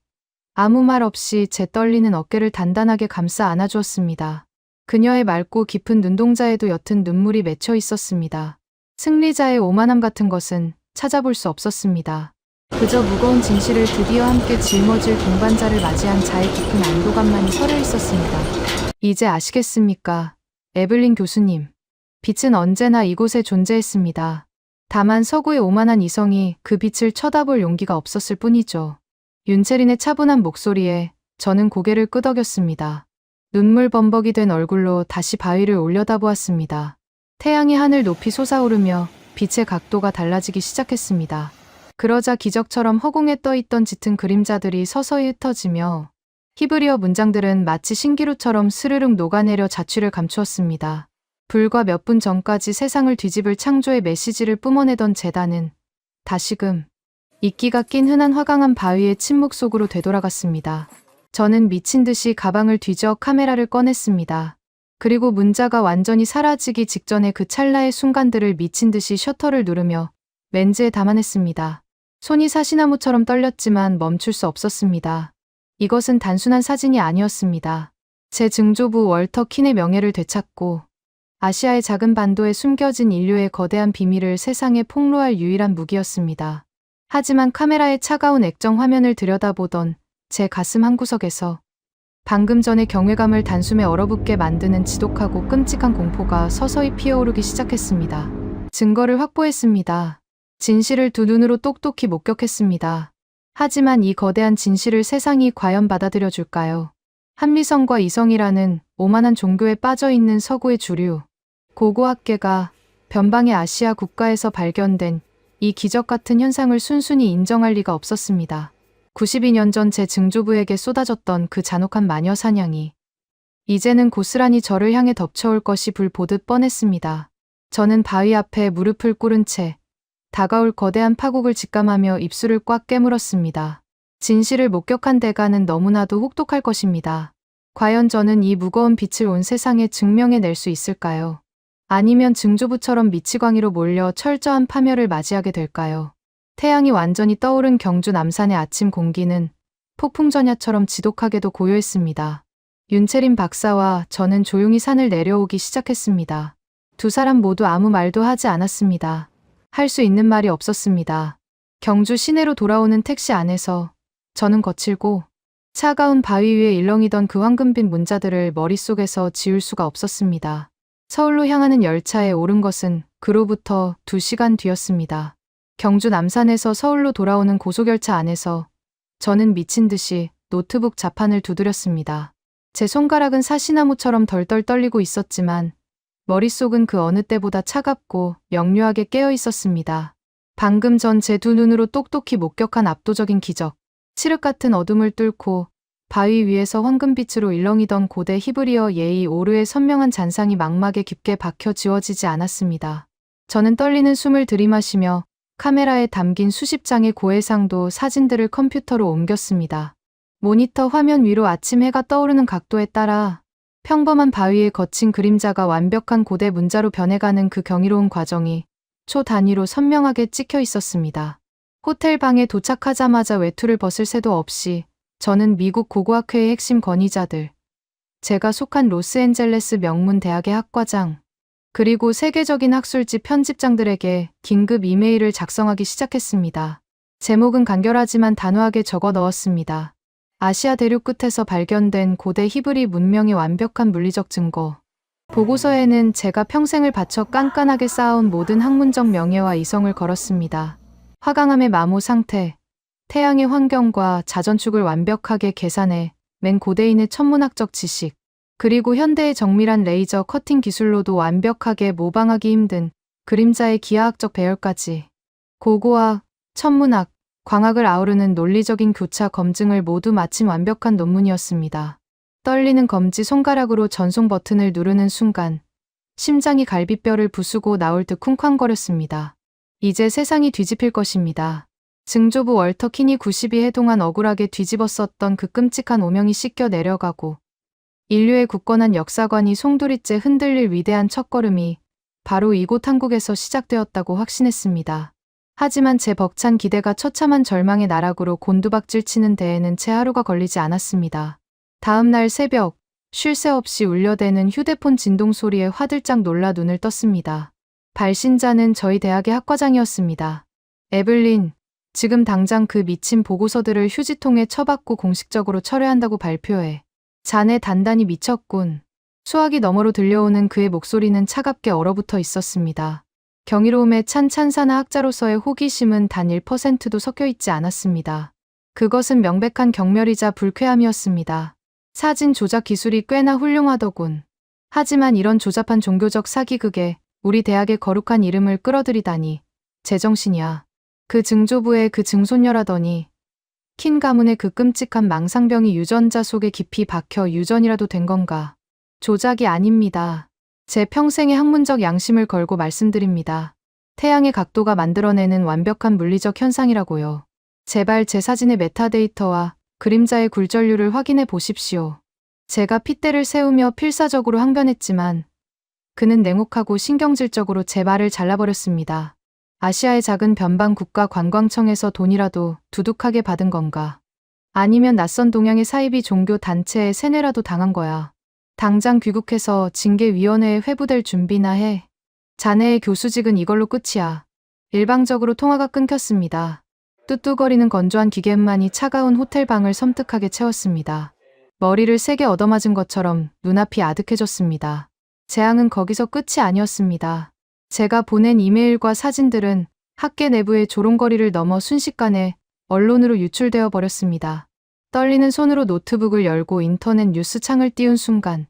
아무 말 없이 제 떨리는 어깨를 단단하게 감싸 안아주었습니다. 그녀의 맑고 깊은 눈동자에도 옅은 눈물이 맺혀 있었습니다. 승리자의 오만함 같은 것은 찾아볼 수 없었습니다. 그저 무거운 진실을 드디어 함께 짊어질 동반자를 맞이한 자의 깊은 안도감만이 서려 있었습니다. 이제 아시겠습니까? 에블린 교수님. 빛은 언제나 이곳에 존재했습니다. 다만 서구의 오만한 이성이 그 빛을 쳐다볼 용기가 없었을 뿐이죠. 윤채린의 차분한 목소리에 저는 고개를 끄덕였습니다. 눈물 범벅이 된 얼굴로 다시 바위를 올려다보았습니다. 태양이 하늘 높이 솟아오르며 빛의 각도가 달라지기 시작했습니다. 그러자 기적처럼 허공에 떠있던 짙은 그림자들이 서서히 흩어지며 히브리어 문장들은 마치 신기루처럼 스르륵 녹아내려 자취를 감추었습니다. 불과 몇 분 전까지 세상을 뒤집을 창조의 메시지를 뿜어내던 재단은 다시금 이끼가 낀 흔한 화강암 바위의 침묵 속으로 되돌아갔습니다. 저는 미친 듯이 가방을 뒤져 카메라를 꺼냈습니다. 그리고 문자가 완전히 사라지기 직전의 그 찰나의 순간들을 미친 듯이 셔터를 누르며 렌즈에 담아냈습니다. 손이 사시나무처럼 떨렸지만 멈출 수 없었습니다. 이것은 단순한 사진이 아니었습니다. 제 증조부 월터 킨의 명예를 되찾고 아시아의 작은 반도에 숨겨진 인류의 거대한 비밀을 세상에 폭로할 유일한 무기였습니다. 하지만 카메라의 차가운 액정 화면을 들여다보던 제 가슴 한구석에서 방금 전의 경외감을 단숨에 얼어붙게 만드는 지독하고 끔찍한 공포가 서서히 피어오르기 시작했습니다. 증거를 확보했습니다. 진실을 두 눈으로 똑똑히 목격했습니다. 하지만 이 거대한 진실을 세상이 과연 받아들여 줄까요? 합리성과 이성이라는 오만한 종교에 빠져있는 서구의 주류, 고고학계가 변방의 아시아 국가에서 발견된 이 기적 같은 현상을 순순히 인정할 리가 없었습니다. 92년 전 제 증조부에게 쏟아졌던 그 잔혹한 마녀 사냥이 이제는 고스란히 저를 향해 덮쳐올 것이 불보듯 뻔했습니다. 저는 바위 앞에 무릎을 꿇은 채 다가올 거대한 파국을 직감하며 입술을 꽉 깨물었습니다. 진실을 목격한 대가는 너무나도 혹독할 것입니다. 과연 저는 이 무거운 빛을 온 세상에 증명해낼 수 있을까요? 아니면 증조부처럼 미치광이로 몰려 철저한 파멸을 맞이하게 될까요? 태양이 완전히 떠오른 경주 남산의 아침 공기는 폭풍전야처럼 지독하게도 고요했습니다. 윤채린 박사와 저는 조용히 산을 내려오기 시작했습니다. 두 사람 모두 아무 말도 하지 않았습니다. 할 수 있는 말이 없었습니다. 경주 시내로 돌아오는 택시 안에서 저는 거칠고 차가운 바위 위에 일렁이던 그 황금빛 문자들을 머릿속에서 지울 수가 없었습니다. 서울로 향하는 열차에 오른 것은 그로부터 2시간 뒤였습니다. 경주 남산에서 서울로 돌아오는 고속열차 안에서 저는 미친 듯이 노트북 자판을 두드렸습니다. 제 손가락은 사시나무처럼 덜덜 떨리고 있었지만 머릿속은 그 어느 때보다 차갑고 명료하게 깨어 있었습니다. 방금 전 제 두 눈으로 똑똑히 목격한 압도적인 기적, 칠흑 같은 어둠을 뚫고 바위 위에서 황금빛으로 일렁이던 고대 히브리어 예의 오르의 선명한 잔상이 망막에 깊게 박혀 지워지지 않았습니다. 저는 떨리는 숨을 들이마시며 카메라에 담긴 수십 장의 고해상도 사진들을 컴퓨터로 옮겼습니다. 모니터 화면 위로 아침 해가 떠오르는 각도에 따라 평범한 바위의 거친 그림자가 완벽한 고대 문자로 변해가는 그 경이로운 과정이 초 단위로 선명하게 찍혀 있었습니다. 호텔 방에 도착하자마자 외투를 벗을 새도 없이 저는 미국 고고학회의 핵심 권위자들, 제가 속한 로스앤젤레스 명문 대학의 학과장, 그리고 세계적인 학술지 편집장들에게 긴급 이메일을 작성하기 시작했습니다. 제목은 간결하지만 단호하게 적어 넣었습니다. 아시아 대륙 끝에서 발견된 고대 히브리 문명의 완벽한 물리적 증거. 보고서에는 제가 평생을 바쳐 깐깐하게 쌓아온 모든 학문적 명예와 이성을 걸었습니다. 화강암의 마모 상태, 태양의 환경과 자전축을 완벽하게 계산해 맨 고대인의 천문학적 지식, 그리고 현대의 정밀한 레이저 커팅 기술로도 완벽하게 모방하기 힘든 그림자의 기하학적 배열까지 고고학, 천문학, 광학을 아우르는 논리적인 교차 검증을 모두 마친 완벽한 논문이었습니다. 떨리는 검지 손가락으로 전송 버튼을 누르는 순간 심장이 갈비뼈를 부수고 나올 듯 쿵쾅거렸습니다. 이제 세상이 뒤집힐 것입니다. 증조부 월터 킨이 92해 동안 억울하게 뒤집었었던 그 끔찍한 오명이 씻겨 내려가고 인류의 굳건한 역사관이 송두리째 흔들릴 위대한 첫걸음이 바로 이곳 한국에서 시작되었다고 확신했습니다. 하지만 제 벅찬 기대가 처참한 절망의 나락으로 곤두박질 치는 데에는 채 하루가 걸리지 않았습니다. 다음 날 새벽, 쉴 새 없이 울려대는 휴대폰 진동 소리에 화들짝 놀라 눈을 떴습니다. 발신자는 저희 대학의 학과장이었습니다. 에블린, 지금 당장 그 미친 보고서들을 휴지통에 처박고 공식적으로 철회한다고 발표해. 자네 단단히 미쳤군. 수화기 너머로 들려오는 그의 목소리는 차갑게 얼어붙어 있었습니다. 경이로움에 찬 찬사나 학자로서의 호기심은 단 1%도 섞여 있지 않았습니다. 그것은 명백한 경멸이자 불쾌함이었습니다. 사진 조작 기술이 꽤나 훌륭하더군. 하지만 이런 조잡한 종교적 사기극에 우리 대학의 거룩한 이름을 끌어들이다니. 제정신이야. 그 증조부의 그 증손녀라더니 킨 가문의 그 끔찍한 망상병이 유전자 속에 깊이 박혀 유전이라도 된 건가. 조작이 아닙니다. 제 평생의 학문적 양심을 걸고 말씀드립니다. 태양의 각도가 만들어내는 완벽한 물리적 현상이라고요. 제발 제 사진의 메타데이터와 그림자의 굴절률을 확인해 보십시오. 제가 핏대를 세우며 필사적으로 항변했지만 그는 냉혹하고 신경질적으로 제 말을 잘라버렸습니다. 아시아의 작은 변방 국가관광청에서 돈이라도 두둑하게 받은 건가? 아니면 낯선 동양의 사이비 종교 단체에 세뇌라도 당한 거야. 당장 귀국해서 징계위원회에 회부될 준비나 해. 자네의 교수직은 이걸로 끝이야. 일방적으로 통화가 끊겼습니다. 뚜뚜거리는 건조한 기계음만이 차가운 호텔방을 섬뜩하게 채웠습니다. 머리를 세게 얻어맞은 것처럼 눈앞이 아득해졌습니다. 재앙은 거기서 끝이 아니었습니다. 제가 보낸 이메일과 사진들은 학계 내부의 조롱거리를 넘어 순식간에 언론으로 유출되어 버렸습니다. 떨리는 손으로 노트북을 열고 인터넷 뉴스 창을 띄운 순간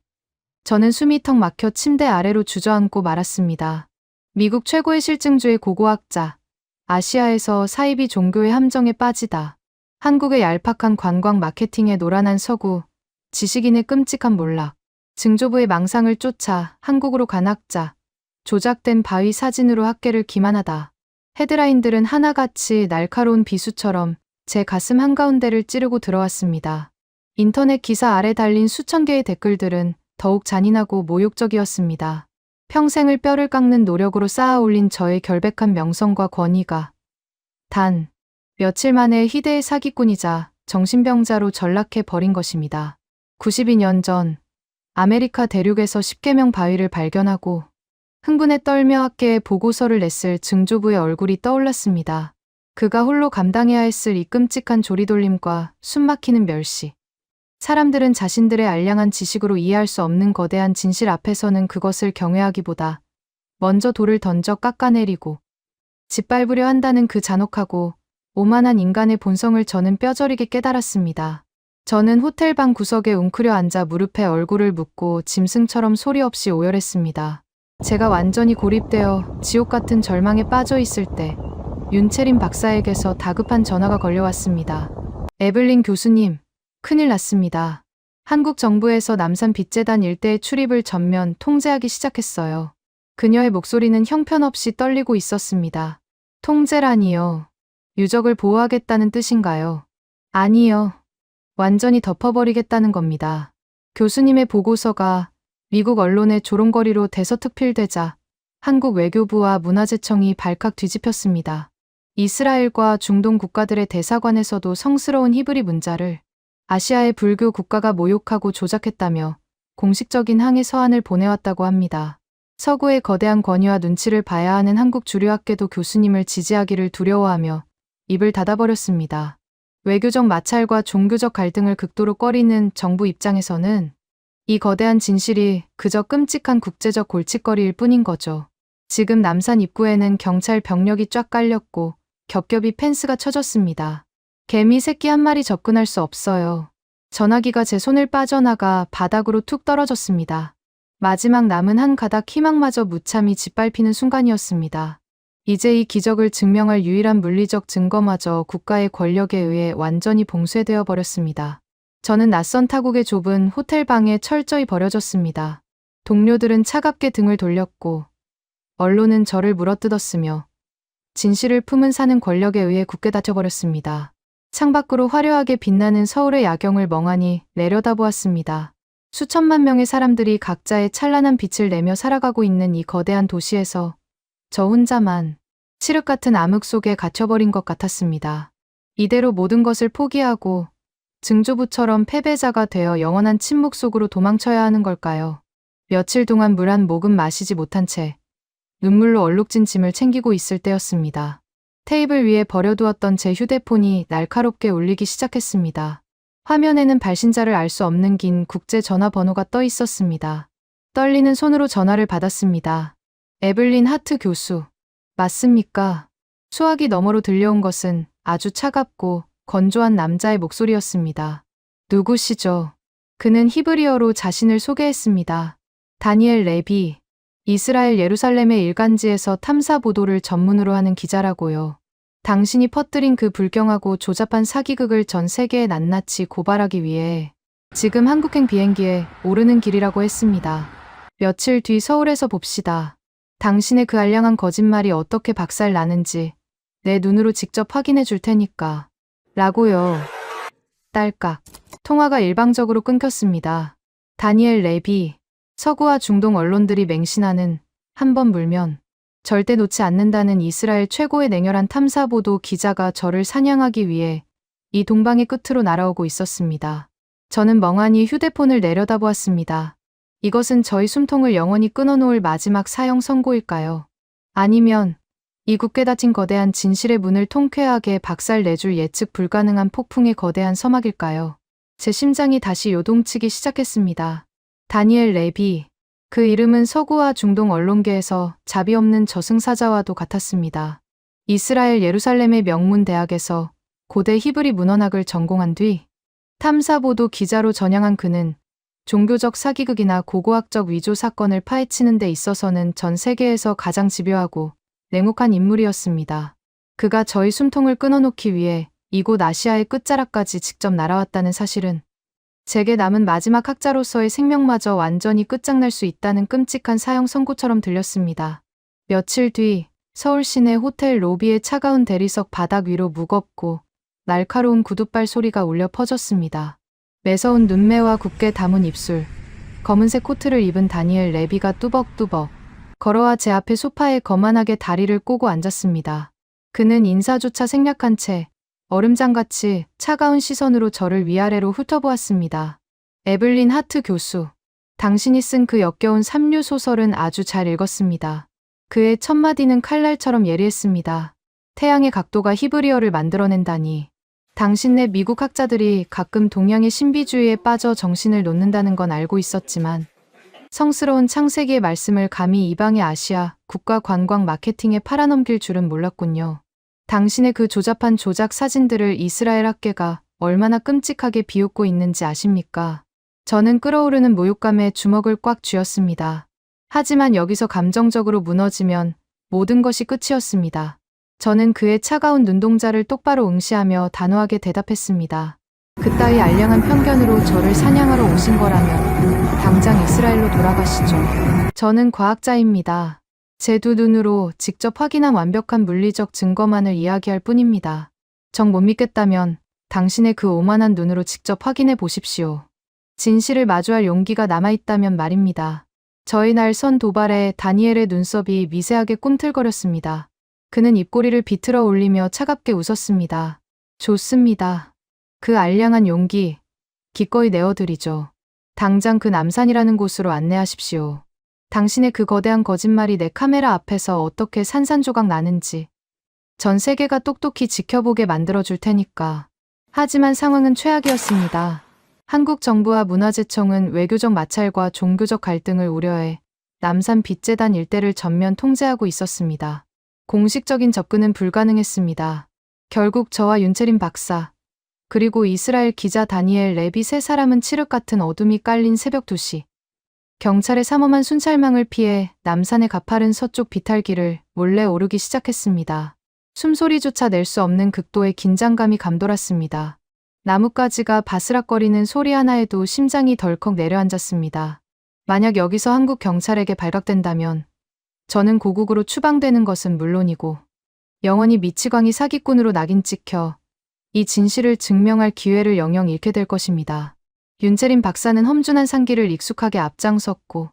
저는 숨이 턱 막혀 침대 아래로 주저앉고 말았습니다. 미국 최고의 실증주의 고고학자, 아시아에서 사이비 종교의 함정에 빠지다. 한국의 얄팍한 관광 마케팅에 노란한 서구, 지식인의 끔찍한 몰락, 증조부의 망상을 쫓아 한국으로 간 학자, 조작된 바위 사진으로 학계를 기만하다. 헤드라인들은 하나같이 날카로운 비수처럼 제 가슴 한가운데를 찌르고 들어왔습니다. 인터넷 기사 아래 달린 수천 개의 댓글들은 더욱 잔인하고 모욕적이었습니다. 평생을 뼈를 깎는 노력으로 쌓아 올린 저의 결백한 명성과 권위가 단 며칠 만에 희대의 사기꾼이자 정신병자로 전락해 버린 것입니다. 92년 전 아메리카 대륙에서 10개명 바위를 발견하고 흥분에 떨며 학계에 보고서를 냈을 증조부의 얼굴이 떠올랐습니다. 그가 홀로 감당해야 했을 이 끔찍한 조리돌림과 숨막히는 멸시. 사람들은 자신들의 알량한 지식으로 이해할 수 없는 거대한 진실 앞에서는 그것을 경외하기보다 먼저 돌을 던져 깎아내리고 짓밟으려 한다는 그 잔혹하고 오만한 인간의 본성을 저는 뼈저리게 깨달았습니다. 저는 호텔방 구석에 웅크려 앉아 무릎에 얼굴을 묻고 짐승처럼 소리 없이 오열했습니다. 제가 완전히 고립되어 지옥 같은 절망에 빠져 있을 때 윤채린 박사에게서 다급한 전화가 걸려왔습니다. 에블린 교수님, 큰일 났습니다. 한국 정부에서 남산 빛재단 일대의 출입을 전면 통제하기 시작했어요. 그녀의 목소리는 형편없이 떨리고 있었습니다. 통제라니요. 유적을 보호하겠다는 뜻인가요? 아니요. 완전히 덮어버리겠다는 겁니다. 교수님의 보고서가 미국 언론의 조롱거리로 대서특필되자 한국 외교부와 문화재청이 발칵 뒤집혔습니다. 이스라엘과 중동 국가들의 대사관에서도 성스러운 히브리 문자를 아시아의 불교 국가가 모욕하고 조작했다며 공식적인 항의 서한을 보내왔다고 합니다. 서구의 거대한 권위와 눈치를 봐야 하는 한국 주류학계도 교수님을 지지하기를 두려워하며 입을 닫아버렸습니다. 외교적 마찰과 종교적 갈등을 극도로 꺼리는 정부 입장에서는 이 거대한 진실이 그저 끔찍한 국제적 골칫거리일 뿐인 거죠. 지금 남산 입구에는 경찰 병력이 쫙 깔렸고 겹겹이 펜스가 쳐졌습니다. 개미 새끼 한 마리 접근할 수 없어요. 전화기가 제 손을 빠져나가 바닥으로 툭 떨어졌습니다. 마지막 남은 한 가닥 희망마저 무참히 짓밟히는 순간이었습니다. 이제 이 기적을 증명할 유일한 물리적 증거마저 국가의 권력에 의해 완전히 봉쇄되어 버렸습니다. 저는 낯선 타국의 좁은 호텔방에 철저히 버려졌습니다. 동료들은 차갑게 등을 돌렸고 언론은 저를 물어뜯었으며 진실을 품은 사는 권력에 의해 굳게 닫혀버렸습니다. 창밖으로 화려하게 빛나는 서울의 야경을 멍하니 내려다보았습니다. 수천만 명의 사람들이 각자의 찬란한 빛을 내며 살아가고 있는 이 거대한 도시에서 저 혼자만 칠흑 같은 암흑 속에 갇혀버린 것 같았습니다. 이대로 모든 것을 포기하고 증조부처럼 패배자가 되어 영원한 침묵 속으로 도망쳐야 하는 걸까요? 며칠 동안 물 한 모금 마시지 못한 채 눈물로 얼룩진 짐을 챙기고 있을 때였습니다. 테이블 위에 버려두었던 제 휴대폰이 날카롭게 울리기 시작했습니다. 화면에는 발신자를 알 수 없는 긴 국제 전화번호가 떠 있었습니다. 떨리는 손으로 전화를 받았습니다. 에블린 하트 교수. 맞습니까? 수화기 너머로 들려온 것은 아주 차갑고 건조한 남자의 목소리였습니다. 누구시죠? 그는 히브리어로 자신을 소개했습니다. 다니엘 레비. 이스라엘 예루살렘의 일간지에서 탐사 보도를 전문으로 하는 기자라고요. 당신이 퍼뜨린 그 불경하고 조잡한 사기극을 전 세계에 낱낱이 고발하기 위해 지금 한국행 비행기에 오르는 길이라고 했습니다. 며칠 뒤 서울에서 봅시다. 당신의 그 알량한 거짓말이 어떻게 박살 나는지 내 눈으로 직접 확인해 줄 테니까. 라고요. 딸깍. 통화가 일방적으로 끊겼습니다. 다니엘 레비. 서구와 중동 언론들이 맹신하는 한 번 물면 절대 놓지 않는다는 이스라엘 최고의 냉혈한 탐사보도 기자가 저를 사냥하기 위해 이 동방의 끝으로 날아오고 있었습니다. 저는 멍하니 휴대폰을 내려다보았습니다. 이것은 저희 숨통을 영원히 끊어놓을 마지막 사형 선고일까요? 아니면 이 굳게 닫힌 거대한 진실의 문을 통쾌하게 박살 내줄 예측 불가능한 폭풍의 거대한 서막일까요? 제 심장이 다시 요동치기 시작했습니다. 다니엘 레비. 그 이름은 서구와 중동 언론계에서 자비 없는 저승사자와도 같았습니다. 이스라엘 예루살렘의 명문 대학에서 고대 히브리 문헌학을 전공한 뒤 탐사보도 기자로 전향한 그는 종교적 사기극이나 고고학적 위조 사건을 파헤치는 데 있어서는 전 세계에서 가장 집요하고 냉혹한 인물이었습니다. 그가 저희 숨통을 끊어놓기 위해 이곳 아시아의 끝자락까지 직접 날아왔다는 사실은 제게 남은 마지막 학자로서의 생명마저 완전히 끝장날 수 있다는 끔찍한 사형 선고처럼 들렸습니다. 며칠 뒤 서울 시내 호텔 로비의 차가운 대리석 바닥 위로 무겁고 날카로운 구둣발 소리가 울려 퍼졌습니다. 매서운 눈매와 굳게 담은 입술, 검은색 코트를 입은 다니엘 레비가 뚜벅뚜벅 걸어와 제 앞에 소파에 거만하게 다리를 꼬고 앉았습니다. 그는 인사조차 생략한 채 얼음장같이 차가운 시선으로 저를 위아래로 훑어보았습니다. 에블린 하트 교수, 당신이 쓴 그 역겨운 삼류 소설은 아주 잘 읽었습니다. 그의 첫마디는 칼날처럼 예리했습니다. 태양의 각도가 히브리어를 만들어낸다니. 당신네 미국 학자들이 가끔 동양의 신비주의에 빠져 정신을 놓는다는 건 알고 있었지만 성스러운 창세기의 말씀을 감히 이방의 아시아 국가 관광 마케팅에 팔아넘길 줄은 몰랐군요. 당신의 그 조잡한 조작 사진들을 이스라엘 학계가 얼마나 끔찍하게 비웃고 있는지 아십니까? 저는 끓어오르는 모욕감에 주먹을 꽉 쥐었습니다. 하지만 여기서 감정적으로 무너지면 모든 것이 끝이었습니다. 저는 그의 차가운 눈동자를 똑바로 응시하며 단호하게 대답했습니다. 그따위 알량한 편견으로 저를 사냥하러 오신 거라면 당장 이스라엘로 돌아가시죠. 저는 과학자입니다. 제 두 눈으로 직접 확인한 완벽한 물리적 증거만을 이야기할 뿐입니다. 정 못 믿겠다면 당신의 그 오만한 눈으로 직접 확인해 보십시오. 진실을 마주할 용기가 남아있다면 말입니다. 저희 날 선 도발에 다니엘의 눈썹이 미세하게 꿈틀거렸습니다. 그는 입꼬리를 비틀어 올리며 차갑게 웃었습니다. 좋습니다. 그 알량한 용기, 기꺼이 내어드리죠. 당장 그 남산이라는 곳으로 안내하십시오. 당신의 그 거대한 거짓말이 내 카메라 앞에서 어떻게 산산조각 나는지 전 세계가 똑똑히 지켜보게 만들어줄 테니까. 하지만 상황은 최악이었습니다. 한국 정부와 문화재청은 외교적 마찰과 종교적 갈등을 우려해 남산 빛재단 일대를 전면 통제하고 있었습니다. 공식적인 접근은 불가능했습니다. 결국 저와 윤채린 박사, 그리고 이스라엘 기자 다니엘 레비 세 사람은 칠흑 같은 어둠이 깔린 새벽 2시. 경찰의 삼엄한 순찰망을 피해 남산의 가파른 서쪽 비탈길을 몰래 오르기 시작했습니다. 숨소리조차 낼 수 없는 극도의 긴장감이 감돌았습니다. 나뭇가지가 바스락거리는 소리 하나에도 심장이 덜컥 내려앉았습니다. 만약 여기서 한국 경찰에게 발각된다면 저는 고국으로 추방되는 것은 물론이고 영원히 미치광이 사기꾼으로 낙인 찍혀 이 진실을 증명할 기회를 영영 잃게 될 것입니다. 윤채린 박사는 험준한 상기를 익숙하게 앞장섰고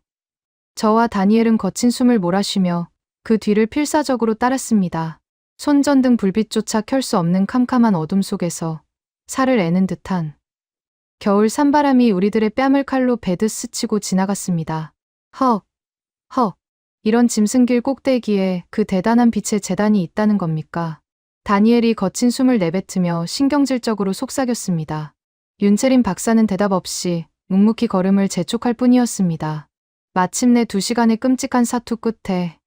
저와 다니엘은 거친 숨을 몰아쉬며 그 뒤를 필사적으로 따랐습니다. 손전등 불빛조차 켤 수 없는 캄캄한 어둠 속에서 살을 애는 듯한 겨울 산바람이 우리들의 뺨을 칼로 베듯 스치고 지나갔습니다. 헉, 헉, 이런 짐승길 꼭대기에 그 대단한 빛의 재단이 있다는 겁니까? 다니엘이 거친 숨을 내뱉으며 신경질적으로 속삭였습니다. 윤채린 박사는 대답 없이 묵묵히 걸음을 재촉할 뿐이었습니다. 마침내 2시간의 끔찍한 사투 끝에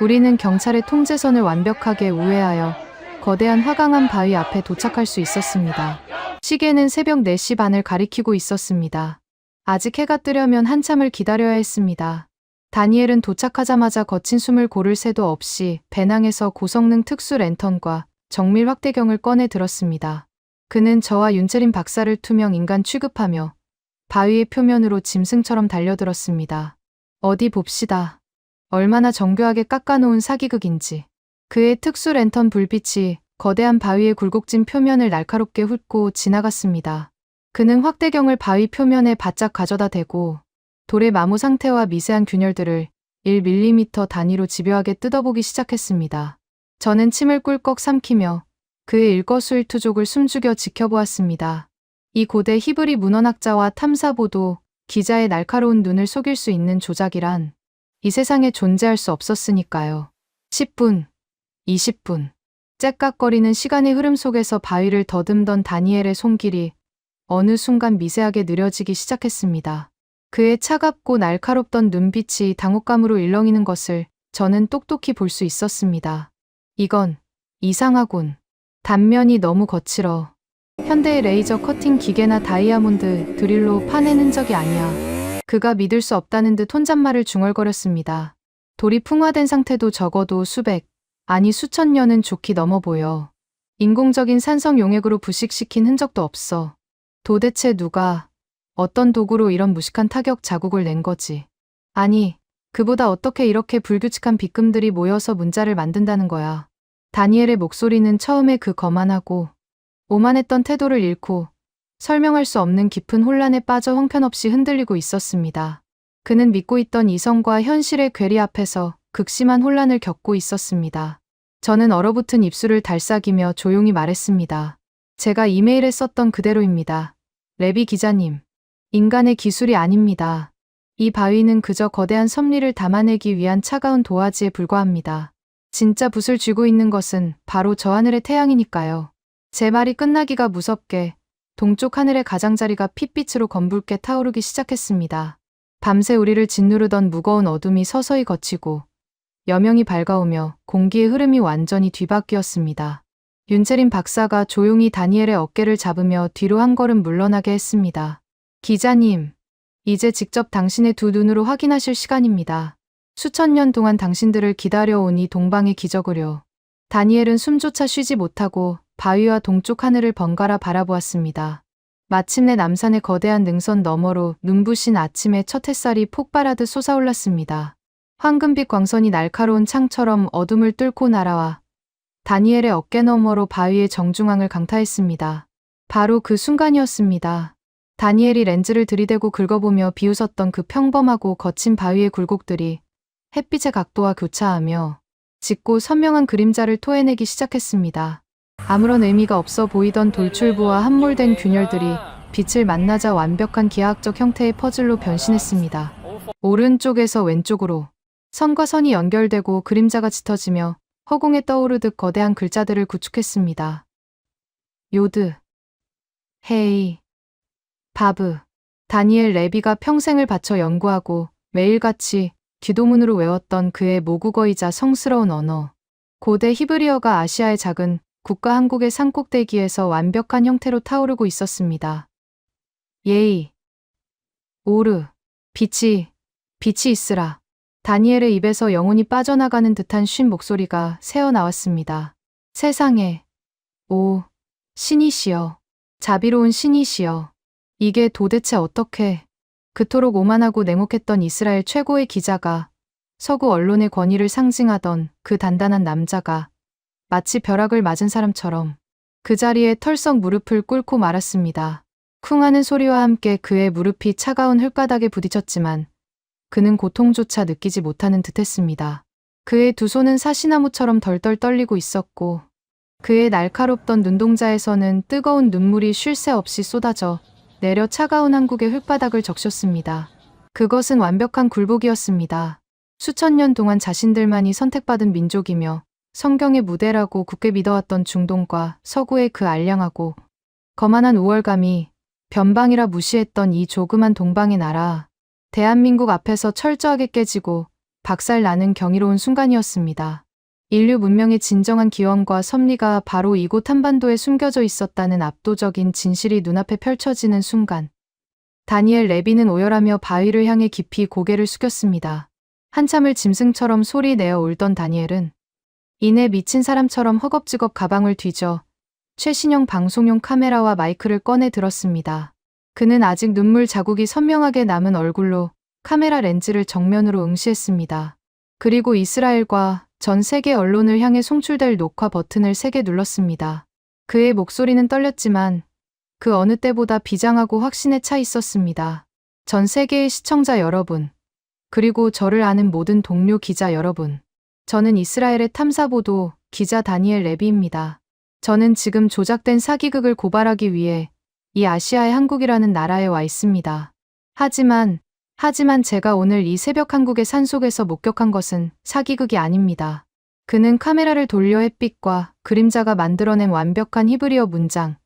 우리는 경찰의 통제선을 완벽하게 우회하여 거대한 화강암 바위 앞에 도착할 수 있었습니다. 시계는 새벽 4시 반을 가리키고 있었습니다. 아직 해가 뜨려면 한참을 기다려야 했습니다. 다니엘은 도착하자마자 거친 숨을 고를 새도 없이 배낭에서 고성능 특수 랜턴과 정밀 확대경을 꺼내 들었습니다. 그는 저와 윤채린 박사를 투명 인간 취급하며 바위의 표면으로 짐승처럼 달려들었습니다. 어디 봅시다. 얼마나 정교하게 깎아놓은 사기극인지. 그의 특수 랜턴 불빛이 거대한 바위의 굴곡진 표면을 날카롭게 훑고 지나갔습니다. 그는 확대경을 바위 표면에 바짝 가져다 대고 돌의 마모 상태와 미세한 균열들을 1mm 단위로 집요하게 뜯어보기 시작했습니다. 저는 침을 꿀꺽 삼키며 그의 일거수일투족을 숨죽여 지켜보았습니다. 이 고대 히브리 문헌학자와 탐사보도 기자의 날카로운 눈을 속일 수 있는 조작이란 이 세상에 존재할 수 없었으니까요. 10분, 20분. 째깍거리는 시간의 흐름 속에서 바위를 더듬던 다니엘의 손길이 어느 순간 미세하게 느려지기 시작했습니다. 그의 차갑고 날카롭던 눈빛이 당혹감으로 일렁이는 것을 저는 똑똑히 볼 수 있었습니다. 이건 이상하군. 단면이 너무 거칠어. 현대의 레이저 커팅 기계나 다이아몬드 드릴로 파낸 흔적이 아니야. 그가 믿을 수 없다는 듯 혼잣말을 중얼거렸습니다. 돌이 풍화된 상태도 적어도 수백, 아니 수천 년은 좋게 넘어 보여. 인공적인 산성 용액으로 부식시킨 흔적도 없어. 도대체 누가, 어떤 도구로 이런 무식한 타격 자국을 낸 거지? 아니, 그보다 어떻게 이렇게 불규칙한 빗금들이 모여서 문자를 만든다는 거야. 다니엘의 목소리는 처음에 그 거만하고 오만했던 태도를 잃고 설명할 수 없는 깊은 혼란에 빠져 형편없이 흔들리고 있었습니다. 그는 믿고 있던 이성과 현실의 괴리 앞에서 극심한 혼란을 겪고 있었습니다. 저는 얼어붙은 입술을 달싹이며 조용히 말했습니다. 제가 이메일에 썼던 그대로입니다. 레비 기자님, 인간의 기술이 아닙니다. 이 바위는 그저 거대한 섭리를 담아내기 위한 차가운 도화지에 불과합니다. 진짜 붓을 쥐고 있는 것은 바로 저 하늘의 태양이니까요. 제 말이 끝나기가 무섭게 동쪽 하늘의 가장자리가 핏빛으로 검붉게 타오르기 시작했습니다. 밤새 우리를 짓누르던 무거운 어둠이 서서히 걷히고 여명이 밝아오며 공기의 흐름이 완전히 뒤바뀌었습니다. 윤채린 박사가 조용히 다니엘의 어깨를 잡으며 뒤로 한 걸음 물러나게 했습니다. 기자님, 이제 직접 당신의 두 눈으로 확인하실 시간입니다. 수천 년 동안 당신들을 기다려온 이 동방의 기적을요. 다니엘은 숨조차 쉬지 못하고 바위와 동쪽 하늘을 번갈아 바라보았습니다. 마침내 남산의 거대한 능선 너머로 눈부신 아침의 첫 햇살이 폭발하듯 솟아올랐습니다. 황금빛 광선이 날카로운 창처럼 어둠을 뚫고 날아와 다니엘의 어깨 너머로 바위의 정중앙을 강타했습니다. 바로 그 순간이었습니다. 다니엘이 렌즈를 들이대고 긁어보며 비웃었던 그 평범하고 거친 바위의 굴곡들이 햇빛의 각도와 교차하며 짙고 선명한 그림자를 토해내기 시작했습니다. 아무런 의미가 없어 보이던 돌출부와 함몰된 균열들이 빛을 만나자 완벽한 기하학적 형태의 퍼즐로 변신했습니다. 오른쪽에서 왼쪽으로 선과 선이 연결되고 그림자가 짙어지며 허공에 떠오르듯 거대한 글자들을 구축했습니다. 요드, 헤이, 바브. 다니엘 레비가 평생을 바쳐 연구하고 매일같이 기도문으로 외웠던 그의 모국어이자 성스러운 언어. 고대 히브리어가 아시아의 작은 국가 한국의 산꼭대기에서 완벽한 형태로 타오르고 있었습니다. 예이, 오르, 빛이 있으라. 다니엘의 입에서 영혼이 빠져나가는 듯한 쉰 목소리가 새어나왔습니다. 세상에, 오, 신이시여, 자비로운 신이시여. 이게 도대체 어떻게, 그토록 오만하고 냉혹했던 이스라엘 최고의 기자가, 서구 언론의 권위를 상징하던 그 단단한 남자가 마치 벼락을 맞은 사람처럼 그 자리에 털썩 무릎을 꿇고 말았습니다. 쿵 하는 소리와 함께 그의 무릎이 차가운 흙바닥에 부딪혔지만 그는 고통조차 느끼지 못하는 듯했습니다. 그의 두 손은 사시나무처럼 덜덜 떨리고 있었고 그의 날카롭던 눈동자에서는 뜨거운 눈물이 쉴 새 없이 쏟아져 내려 차가운 한국의 흙바닥을 적셨습니다. 그것은 완벽한 굴복이었습니다. 수천 년 동안 자신들만이 선택받은 민족이며 성경의 무대라고 굳게 믿어왔던 중동과 서구의 그 알량하고 거만한 우월감이 변방이라 무시했던 이 조그만 동방의 나라, 대한민국 앞에서 철저하게 깨지고 박살나는 경이로운 순간이었습니다. 인류 문명의 진정한 기원과 섭리가 바로 이곳 한반도에 숨겨져 있었다는 압도적인 진실이 눈앞에 펼쳐지는 순간, 다니엘 레비는 오열하며 바위를 향해 깊이 고개를 숙였습니다. 한참을 짐승처럼 소리내어 울던 다니엘은 이내 미친 사람처럼 허겁지겁 가방을 뒤져 최신형 방송용 카메라와 마이크를 꺼내 들었습니다. 그는 아직 눈물 자국이 선명하게 남은 얼굴로 카메라 렌즈를 정면으로 응시했습니다. 그리고 이스라엘과 전 세계 언론을 향해 송출될 녹화 버튼을 3개 눌렀습니다. 그의 목소리는 떨렸지만 그 어느 때보다 비장하고 확신에 차 있었습니다. 전 세계의 시청자 여러분, 그리고 저를 아는 모든 동료 기자 여러분. 저는 이스라엘의 탐사보도 기자 다니엘 레비입니다. 저는 지금 조작된 사기극을 고발하기 위해 이 아시아의 한국이라는 나라에 와 있습니다. 하지만 제가 오늘 이 새벽 한국의 산속에서 목격한 것은 사기극이 아닙니다. 그는 카메라를 돌려 햇빛과 그림자가 만들어낸 완벽한 히브리어 문장,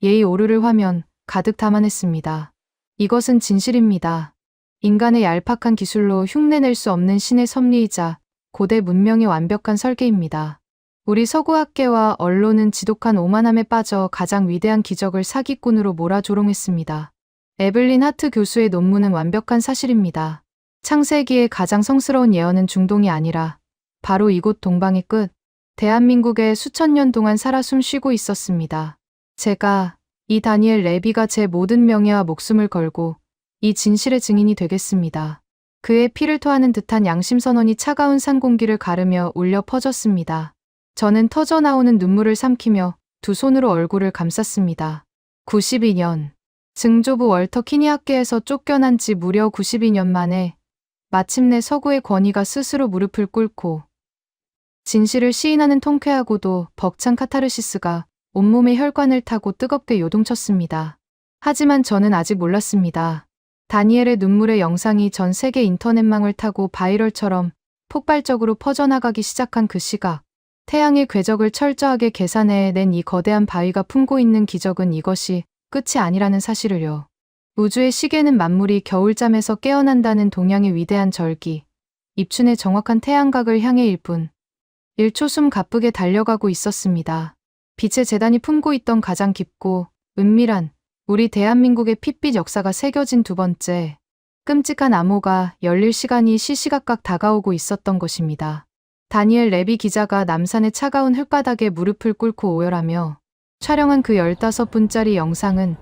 예의 오르를 화면 가득 담아냈습니다. 이것은 진실입니다. 인간의 얄팍한 기술로 흉내낼 수 없는 신의 섭리이자 고대 문명의 완벽한 설계입니다. 우리 서구학계와 언론은 지독한 오만함에 빠져 가장 위대한 기적을 사기꾼으로 몰아조롱했습니다. 에블린 하트 교수의 논문은 완벽한 사실입니다. 창세기의 가장 성스러운 예언은 중동이 아니라 바로 이곳 동방의 끝, 대한민국에 수천 년 동안 살아 숨쉬고 있었습니다. 제가, 이 다니엘 레비가 제 모든 명예와 목숨을 걸고 이 진실의 증인이 되겠습니다. 그의 피를 토하는 듯한 양심선언이 차가운 산 공기를 가르며 울려 퍼졌습니다. 저는 터져나오는 눈물을 삼키며 두 손으로 얼굴을 감쌌습니다. 92년. 증조부 월터 키니 학계에서 쫓겨난 지 무려 92년 만에 마침내 서구의 권위가 스스로 무릎을 꿇고 진실을 시인하는 통쾌하고도 벅찬 카타르시스가 온몸의 혈관을 타고 뜨겁게 요동쳤습니다. 하지만 저는 아직 몰랐습니다. 다니엘의 눈물의 영상이 전 세계 인터넷망을 타고 바이럴처럼 폭발적으로 퍼져나가기 시작한 그 시각, 태양의 궤적을 철저하게 계산해낸 이 거대한 바위가 품고 있는 기적은 이것이 끝이 아니라는 사실을요. 우주의 시계는 만물이 겨울잠에서 깨어난다는 동양의 위대한 절기, 입춘의 정확한 태양각을 향해일 뿐 1초 숨 가쁘게 달려가고 있었습니다. 빛의 재단이 품고 있던 가장 깊고 은밀한 우리 대한민국의 핏빛 역사가 새겨진 두 번째, 끔찍한 암호가 열릴 시간이 시시각각 다가오고 있었던 것입니다. 다니엘 레비 기자가 남산의 차가운 흙바닥에 무릎을 꿇고 오열하며 촬영한 그 15분짜리 영상은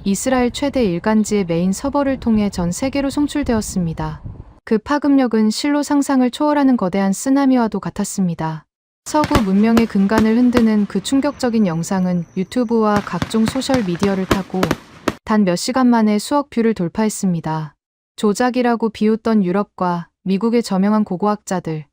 이스라엘 최대 일간지의 메인 서버를 통해 전 세계로 송출되었습니다. 그 파급력은 실로 상상을 초월하는 거대한 쓰나미와도 같았습니다. 서구 문명의 근간을 흔드는 그 충격적인 영상은 유튜브와 각종 소셜미디어를 타고 단 몇 시간 만에 수억 뷰를 돌파했습니다. 조작이라고 비웃던 유럽과 미국의 저명한 고고학자들,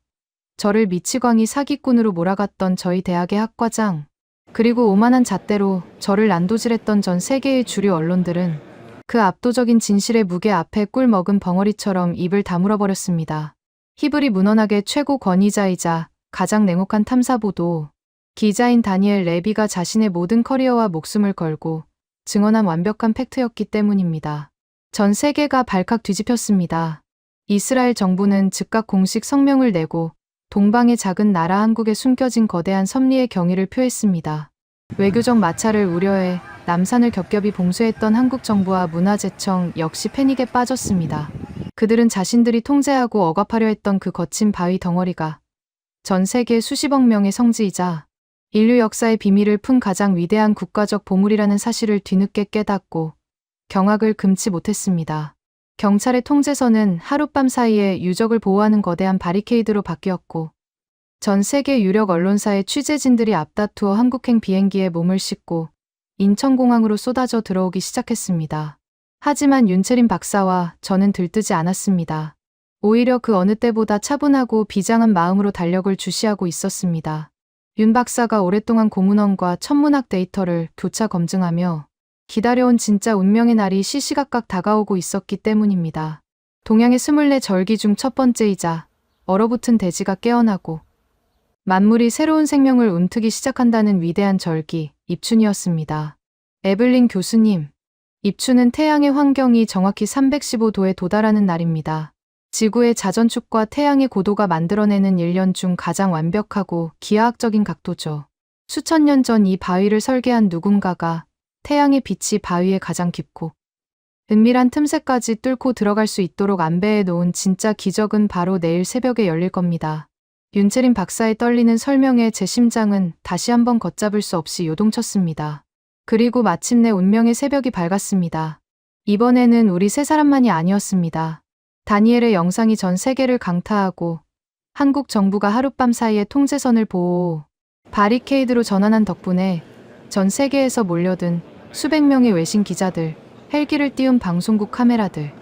저를 미치광이 사기꾼으로 몰아갔던 저희 대학의 학과장, 그리고 오만한 잣대로 저를 난도질했던 전 세계의 주류 언론들은 그 압도적인 진실의 무게 앞에 꿀 먹은 벙어리처럼 입을 다물어버렸습니다. 히브리 문헌학의 최고 권위자이자 가장 냉혹한 탐사보도, 기자인 다니엘 레비가 자신의 모든 커리어와 목숨을 걸고 증언한 완벽한 팩트였기 때문입니다. 전 세계가 발칵 뒤집혔습니다. 이스라엘 정부는 즉각 공식 성명을 내고 동방의 작은 나라 한국에 숨겨진 거대한 섭리의 경위를 표했습니다. 외교적 마찰을 우려해 남산을 겹겹이 봉쇄했던 한국 정부와 문화재청 역시 패닉에 빠졌습니다. 그들은 자신들이 통제하고 억압하려 했던 그 거친 바위 덩어리가 전 세계 수십억 명의 성지이자 인류 역사의 비밀을 푼 가장 위대한 국가적 보물이라는 사실을 뒤늦게 깨닫고 경악을 금치 못했습니다. 경찰의 통제선은 하룻밤 사이에 유적을 보호하는 거대한 바리케이드로 바뀌었고 전 세계 유력 언론사의 취재진들이 앞다투어 한국행 비행기에 몸을 싣고 인천공항으로 쏟아져 들어오기 시작했습니다. 하지만 윤채린 박사와 저는 들뜨지 않았습니다. 오히려 그 어느 때보다 차분하고 비장한 마음으로 달력을 주시하고 있었습니다. 윤 박사가 오랫동안 고문원과 천문학 데이터를 교차 검증하며 기다려온 진짜 운명의 날이 시시각각 다가오고 있었기 때문입니다. 동양의 24절기 중 첫 번째이자 얼어붙은 대지가 깨어나고 만물이 새로운 생명을 움트기 시작한다는 위대한 절기, 입춘이었습니다. 에블린 교수님, 입춘은 태양의 환경이 정확히 315도에 도달하는 날입니다. 지구의 자전축과 태양의 고도가 만들어내는 1년 중 가장 완벽하고 기하학적인 각도죠. 수천 년 전 이 바위를 설계한 누군가가 태양의 빛이 바위에 가장 깊고 은밀한 틈새까지 뚫고 들어갈 수 있도록 안배해 놓은 진짜 기적은 바로 내일 새벽에 열릴 겁니다. 윤채린 박사의 떨리는 설명에 제 심장은 다시 한번 걷잡을 수 없이 요동쳤습니다. 그리고 마침내 운명의 새벽이 밝았습니다. 이번에는 우리 세 사람만이 아니었습니다. 다니엘의 영상이 전 세계를 강타하고 한국 정부가 하룻밤 사이에 통제선을 보호, 바리케이드로 전환한 덕분에 전 세계에서 몰려든 수백 명의 외신 기자들, 헬기를 띄운 방송국 카메라들,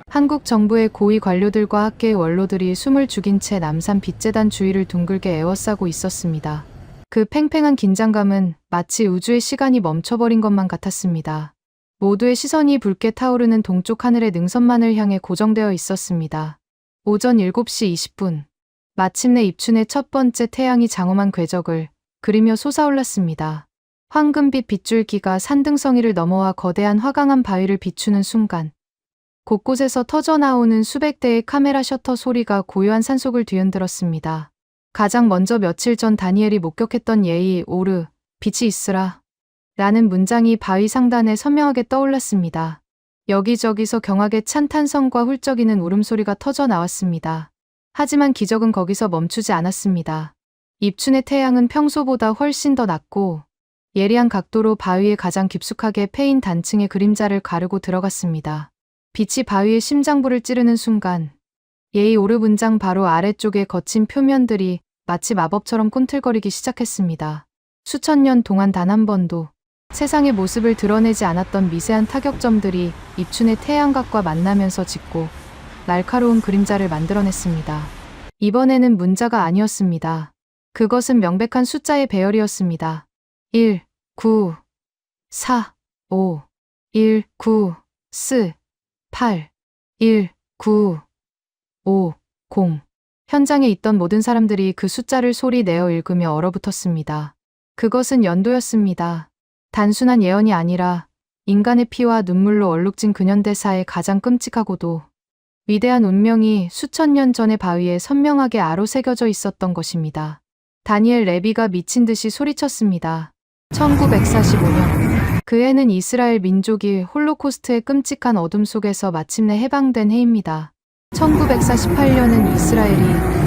한국 정부의 고위 관료들과 학계의 원로들이 숨을 죽인 채 남산 빛재단 주위를 둥글게 에워싸고 있었습니다. 그 팽팽한 긴장감은 마치 우주의 시간이 멈춰버린 것만 같았습니다. 모두의 시선이 붉게 타오르는 동쪽 하늘의 능선만을 향해 고정되어 있었습니다. 오전 7시 20분. 마침내 입춘의 첫 번째 태양이 장엄한 궤적을 그리며 솟아올랐습니다. 황금빛 빗줄기가 산등성이를 넘어와 거대한 화강암 바위를 비추는 순간 곳곳에서 터져나오는 수백 대의 카메라 셔터 소리가 고요한 산속을 뒤흔들었습니다. 가장 먼저 며칠 전 다니엘이 목격했던 예의 오르, 빛이 있으라 라는 문장이 바위 상단에 선명하게 떠올랐습니다. 여기저기서 경악에 찬 탄성과 훌쩍이는 울음소리가 터져 나왔습니다. 하지만 기적은 거기서 멈추지 않았습니다. 입춘의 태양은 평소보다 훨씬 더 낮고 예리한 각도로 바위에 가장 깊숙하게 패인 단층의 그림자를 가르고 들어갔습니다. 빛이 바위의 심장부를 찌르는 순간 예의 오르 문장 바로 아래쪽의 거친 표면들이 마치 마법처럼 꿈틀거리기 시작했습니다. 수천 년 동안 단 한 번도 세상의 모습을 드러내지 않았던 미세한 타격점들이 입춘의 태양각과 만나면서 짙고 날카로운 그림자를 만들어냈습니다. 이번에는 문자가 아니었습니다. 그것은 명백한 숫자의 배열이었습니다. 1, 9, 4, 5, 1, 9, 4, 8, 1, 9, 5, 0. 현장에 있던 모든 사람들이 그 숫자를 소리 내어 읽으며 얼어붙었습니다. 그것은 연도였습니다. 단순한 예언이 아니라 인간의 피와 눈물로 얼룩진 근현대사의 가장 끔찍하고도 위대한 운명이 수천 년 전의 바위에 선명하게 아로새겨져 있었던 것입니다. 다니엘 레비가 미친 듯이 소리쳤습니다. 1945년. 그 해는 이스라엘 민족이 홀로코스트의 끔찍한 어둠 속에서 마침내 해방된 해입니다. 1948년은 이스라엘이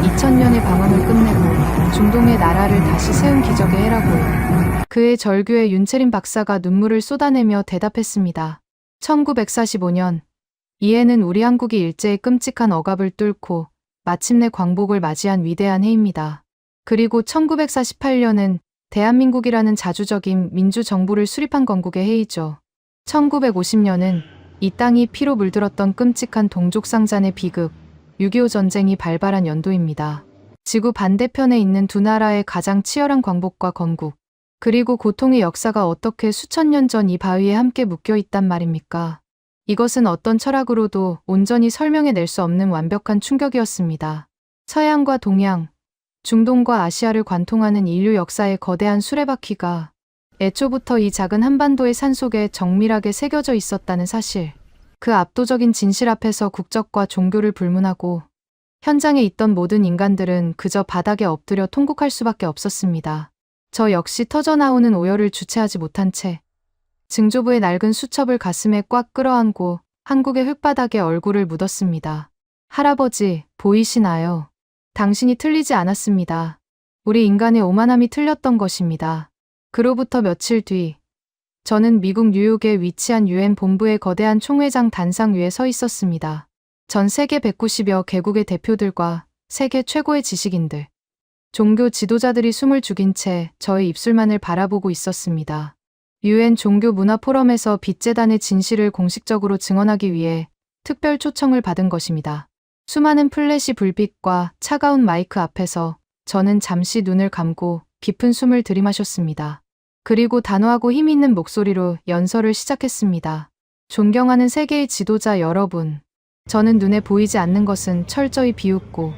2000년의 방황을 끝내고 중동의 나라를 다시 세운 기적의 해라고요. 그의 절규에 윤채린 박사가 눈물을 쏟아내며 대답했습니다. 1945년. 이 해는 우리 한국이 일제의 끔찍한 억압을 뚫고 마침내 광복을 맞이한 위대한 해입니다. 그리고 1948년은 대한민국이라는 자주적인 민주정부를 수립한 건국의 해이죠. 1950년은 이 땅이 피로 물들었던 끔찍한 동족상잔의 비극, 6.25 전쟁이 발발한 연도입니다. 지구 반대편에 있는 두 나라의 가장 치열한 광복과 건국, 그리고 고통의 역사가 어떻게 수천 년 전 이 바위에 함께 묶여 있단 말입니까? 이것은 어떤 철학으로도 온전히 설명해낼 수 없는 완벽한 충격이었습니다. 서양과 동양, 중동과 아시아를 관통하는 인류 역사의 거대한 수레바퀴가 애초부터 이 작은 한반도의 산속에 정밀하게 새겨져 있었다는 사실. 그 압도적인 진실 앞에서 국적과 종교를 불문하고 현장에 있던 모든 인간들은 그저 바닥에 엎드려 통곡할 수밖에 없었습니다. 저 역시 터져나오는 오열을 주체하지 못한 채 증조부의 낡은 수첩을 가슴에 꽉 끌어안고 한국의 흙바닥에 얼굴을 묻었습니다. 할아버지, 보이시나요? 당신이 틀리지 않았습니다. 우리 인간의 오만함이 틀렸던 것입니다. 그로부터 며칠 뒤, 저는 미국 뉴욕에 위치한 유엔 본부의 거대한 총회장 단상 위에 서 있었습니다. 전 세계 190여 개국의 대표들과 세계 최고의 지식인들, 종교 지도자들이 숨을 죽인 채 저의 입술만을 바라보고 있었습니다. 유엔 종교 문화 포럼에서 빛재단의 진실을 공식적으로 증언하기 위해 특별 초청을 받은 것입니다. 수많은 플래시 불빛과 차가운 마이크 앞에서 저는 잠시 눈을 감고 깊은 숨을 들이마셨습니다. 그리고 단호하고 힘 있는 목소리로 연설을 시작했습니다. 존경하는 세계의 지도자 여러분, 저는 눈에 보이지 않는 것은 철저히 비웃고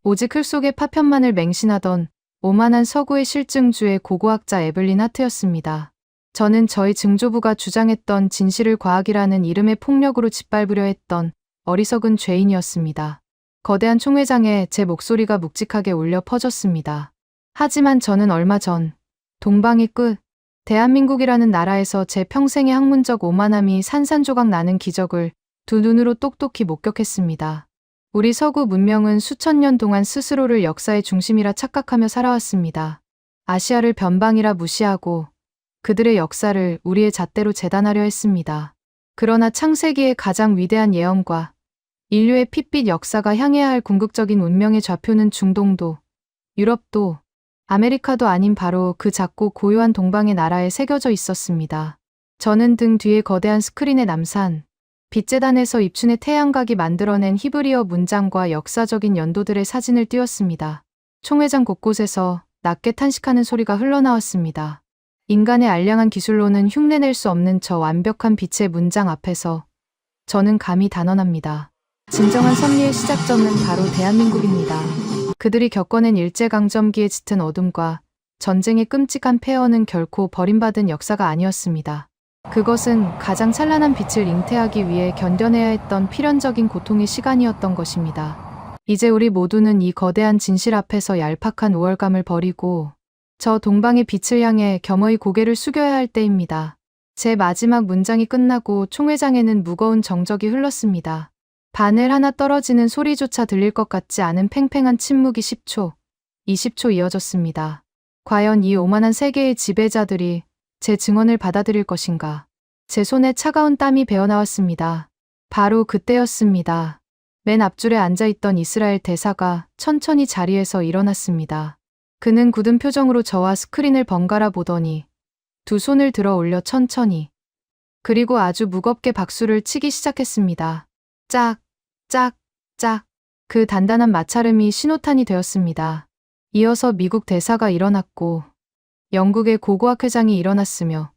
오직 흙 속의 파편만을 맹신하던 오만한 서구의 실증주의 고고학자 에블린 하트였습니다. 저는 저희 증조부가 주장했던 진실을 과학이라는 이름의 폭력으로 짓밟으려 했던 어리석은 죄인이었습니다. 거대한 총회장에 제 목소리가 묵직하게 울려 퍼졌습니다. 하지만 저는 얼마 전 동방의 끝, 대한민국이라는 나라에서 제 평생의 학문적 오만함이 산산조각 나는 기적을 두 눈으로 똑똑히 목격했습니다. 우리 서구 문명은 수천 년 동안 스스로를 역사의 중심이라 착각하며 살아왔습니다. 아시아를 변방이라 무시하고 그들의 역사를 우리의 잣대로 재단하려 했습니다. 그러나 창세기의 가장 위대한 예언과 인류의 핏빛 역사가 향해야 할 궁극적인 운명의 좌표는 중동도, 유럽도, 아메리카도 아닌 바로 그 작고 고요한 동방의 나라에 새겨져 있었습니다. 저는 등 뒤에 거대한 스크린의 남산, 빛재단에서 입춘의 태양각이 만들어낸 히브리어 문장과 역사적인 연도들의 사진을 띄웠습니다. 총회장 곳곳에서 낮게 탄식하는 소리가 흘러나왔습니다. 인간의 알량한 기술로는 흉내낼 수 없는 저 완벽한 빛의 문장 앞에서 저는 감히 단언합니다. 진정한 섭리의 시작점은 바로 대한민국입니다. 그들이 겪어낸 일제강점기의 짙은 어둠과 전쟁의 끔찍한 폐허는 결코 버림받은 역사가 아니었습니다. 그것은 가장 찬란한 빛을 잉태하기 위해 견뎌내야 했던 필연적인 고통의 시간이었던 것입니다. 이제 우리 모두는 이 거대한 진실 앞에서 얄팍한 우월감을 버리고 저 동방의 빛을 향해 겸허히 고개를 숙여야 할 때입니다. 제 마지막 문장이 끝나고 총회장에는 무거운 정적이 흘렀습니다. 바늘 하나 떨어지는 소리조차 들릴 것 같지 않은 팽팽한 침묵이 10초, 20초 이어졌습니다. 과연 이 오만한 세계의 지배자들이 제 증언을 받아들일 것인가? 제 손에 차가운 땀이 배어나왔습니다. 바로 그때였습니다. 맨 앞줄에 앉아있던 이스라엘 대사가 천천히 자리에서 일어났습니다. 그는 굳은 표정으로 저와 스크린을 번갈아 보더니 두 손을 들어 올려 천천히, 그리고 아주 무겁게 박수를 치기 시작했습니다. 짝, 짝, 짝. 그 단단한 마찰음이 신호탄이 되었습니다. 이어서 미국 대사가 일어났고 영국의 고고학 회장이 일어났으며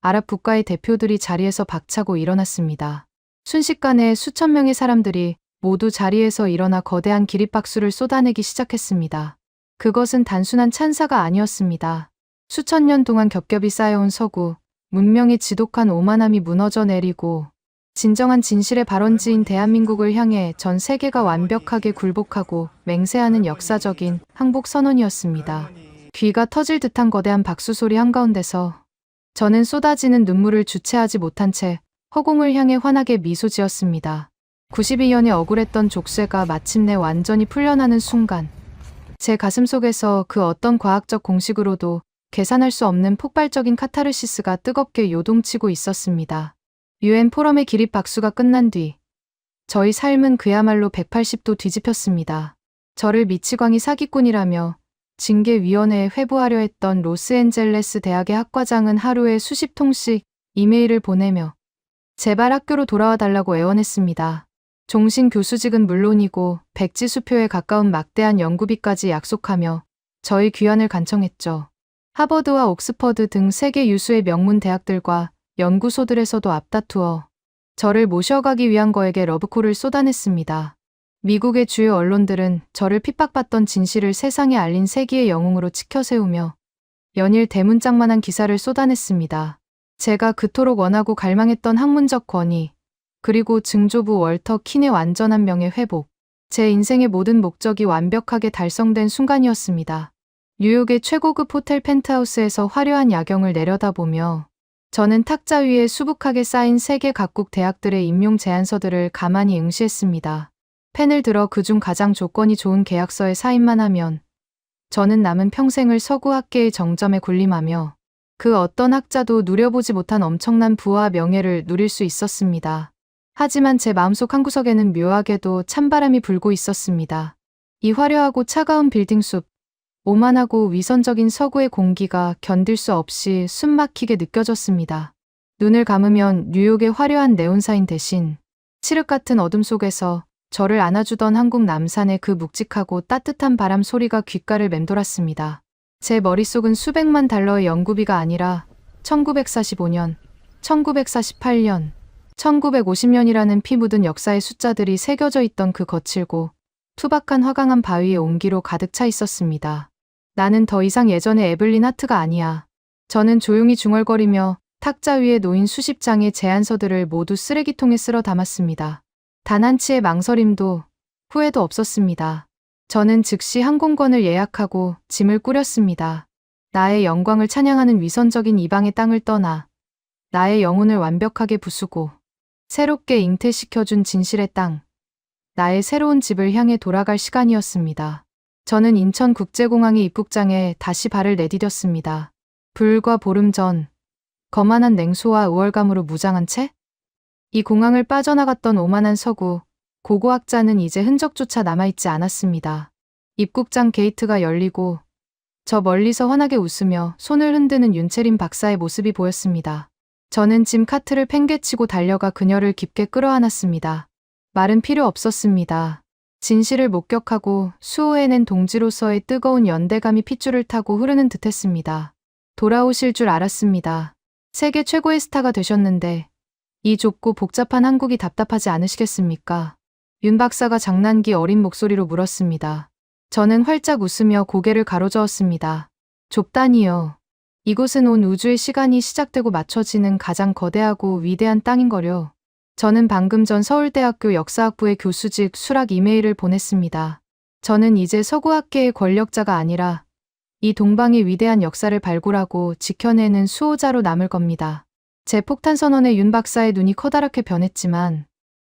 아랍 국가의 대표들이 자리에서 박차고 일어났습니다. 순식간에 수천 명의 사람들이 모두 자리에서 일어나 거대한 기립박수를 쏟아내기 시작했습니다. 그것은 단순한 찬사가 아니었습니다. 수천 년 동안 겹겹이 쌓여온 서구, 문명의 지독한 오만함이 무너져 내리고 진정한 진실의 발원지인 대한민국을 향해 전 세계가 완벽하게 굴복하고 맹세하는 역사적인 항복 선언이었습니다. 귀가 터질 듯한 거대한 박수 소리 한가운데서 저는 쏟아지는 눈물을 주체하지 못한 채 허공을 향해 환하게 미소 지었습니다. 92년에 억울했던 족쇄가 마침내 완전히 풀려나는 순간 제 가슴 속에서 그 어떤 과학적 공식으로도 계산할 수 없는 폭발적인 카타르시스가 뜨겁게 요동치고 있었습니다. UN 포럼의 기립 박수가 끝난 뒤 저희 삶은 그야말로 180도 뒤집혔습니다. 저를 미치광이 사기꾼이라며 징계위원회에 회부하려 했던 로스앤젤레스 대학의 학과장은 하루에 수십 통씩 이메일을 보내며 제발 학교로 돌아와 달라고 애원했습니다. 종신 교수직은 물론이고 백지수표에 가까운 막대한 연구비까지 약속하며 저희 귀환을 간청했죠. 하버드와 옥스퍼드 등 세계 유수의 명문 대학들과 연구소들에서도 앞다투어 저를 모셔가기 위한 거에게 러브콜을 쏟아냈습니다. 미국의 주요 언론들은 저를 핍박받던 진실을 세상에 알린 세기의 영웅으로 치켜세우며 연일 대문짝만한 기사를 쏟아냈습니다. 제가 그토록 원하고 갈망했던 학문적 권위, 그리고 증조부 월터 킨의 완전한 명예 회복, 제 인생의 모든 목적이 완벽하게 달성된 순간이었습니다. 뉴욕의 최고급 호텔 펜트하우스에서 화려한 야경을 내려다보며 저는 탁자 위에 수북하게 쌓인 세계 각국 대학들의 임용 제안서들을 가만히 응시했습니다. 펜을 들어 그중 가장 조건이 좋은 계약서에 사인만 하면 저는 남은 평생을 서구학계의 정점에 군림하며 그 어떤 학자도 누려보지 못한 엄청난 부와 명예를 누릴 수 있었습니다. 하지만 제 마음속 한구석에는 묘하게도 찬바람이 불고 있었습니다. 이 화려하고 차가운 빌딩 숲, 오만하고 위선적인 서구의 공기가 견딜 수 없이 숨막히게 느껴졌습니다. 눈을 감으면 뉴욕의 화려한 네온사인 대신 칠흑 같은 어둠 속에서 저를 안아주던 한국 남산의 그 묵직하고 따뜻한 바람 소리가 귓가를 맴돌았습니다. 제 머릿속은 수백만 달러의 연구비가 아니라 1945년, 1948년, 1950년이라는 피 묻은 역사의 숫자들이 새겨져 있던 그 거칠고 투박한 화강한 바위의 온기로 가득 차 있었습니다. 나는 더 이상 예전의 에블린 하트가 아니야. 저는 조용히 중얼거리며 탁자 위에 놓인 수십 장의 제안서들을 모두 쓰레기통에 쓸어 담았습니다. 단 한치의 망설임도 후회도 없었습니다. 저는 즉시 항공권을 예약하고 짐을 꾸렸습니다. 나의 영광을 찬양하는 위선적인 이방의 땅을 떠나 나의 영혼을 완벽하게 부수고 새롭게 잉태시켜준 진실의 땅, 나의 새로운 집을 향해 돌아갈 시간이었습니다. 저는 인천국제공항의 입국장에 다시 발을 내디뎠습니다. 불과 보름 전, 거만한 냉소와 우월감으로 무장한 채? 이 공항을 빠져나갔던 오만한 서구, 고고학자는 이제 흔적조차 남아있지 않았습니다. 입국장 게이트가 열리고 저 멀리서 환하게 웃으며 손을 흔드는 윤채린 박사의 모습이 보였습니다. 저는 짐 카트를 팽개치고 달려가 그녀를 깊게 끌어안았습니다. 말은 필요 없었습니다. 진실을 목격하고 수호해낸 동지로서의 뜨거운 연대감이 핏줄을 타고 흐르는 듯했습니다. 돌아오실 줄 알았습니다. 세계 최고의 스타가 되셨는데 이 좁고 복잡한 한국이 답답하지 않으시겠습니까? 윤 박사가 장난기 어린 목소리로 물었습니다. 저는 활짝 웃으며 고개를 가로저었습니다. 좁다니요. 이곳은 온 우주의 시간이 시작되고 맞춰지는 가장 거대하고 위대한 땅인거려. 저는 방금 전 서울대학교 역사학부의 교수직 수락 이메일을 보냈습니다. 저는 이제 서구학계의 권력자가 아니라 이 동방의 위대한 역사를 발굴하고 지켜내는 수호자로 남을 겁니다. 제 폭탄 선언에 윤 박사의 눈이 커다랗게 변했지만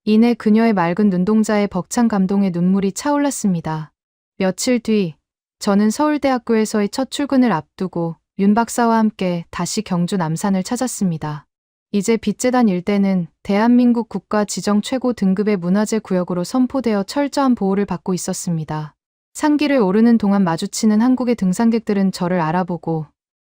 이내 그녀의 맑은 눈동자에 벅찬 감동의 눈물이 차올랐습니다. 며칠 뒤 저는 서울대학교에서의 첫 출근을 앞두고 윤 박사와 함께 다시 경주 남산을 찾았습니다. 이제 빛재단 일대는 대한민국 국가 지정 최고 등급의 문화재 구역으로 선포되어 철저한 보호를 받고 있었습니다. 산길을 오르는 동안 마주치는 한국의 등산객들은 저를 알아보고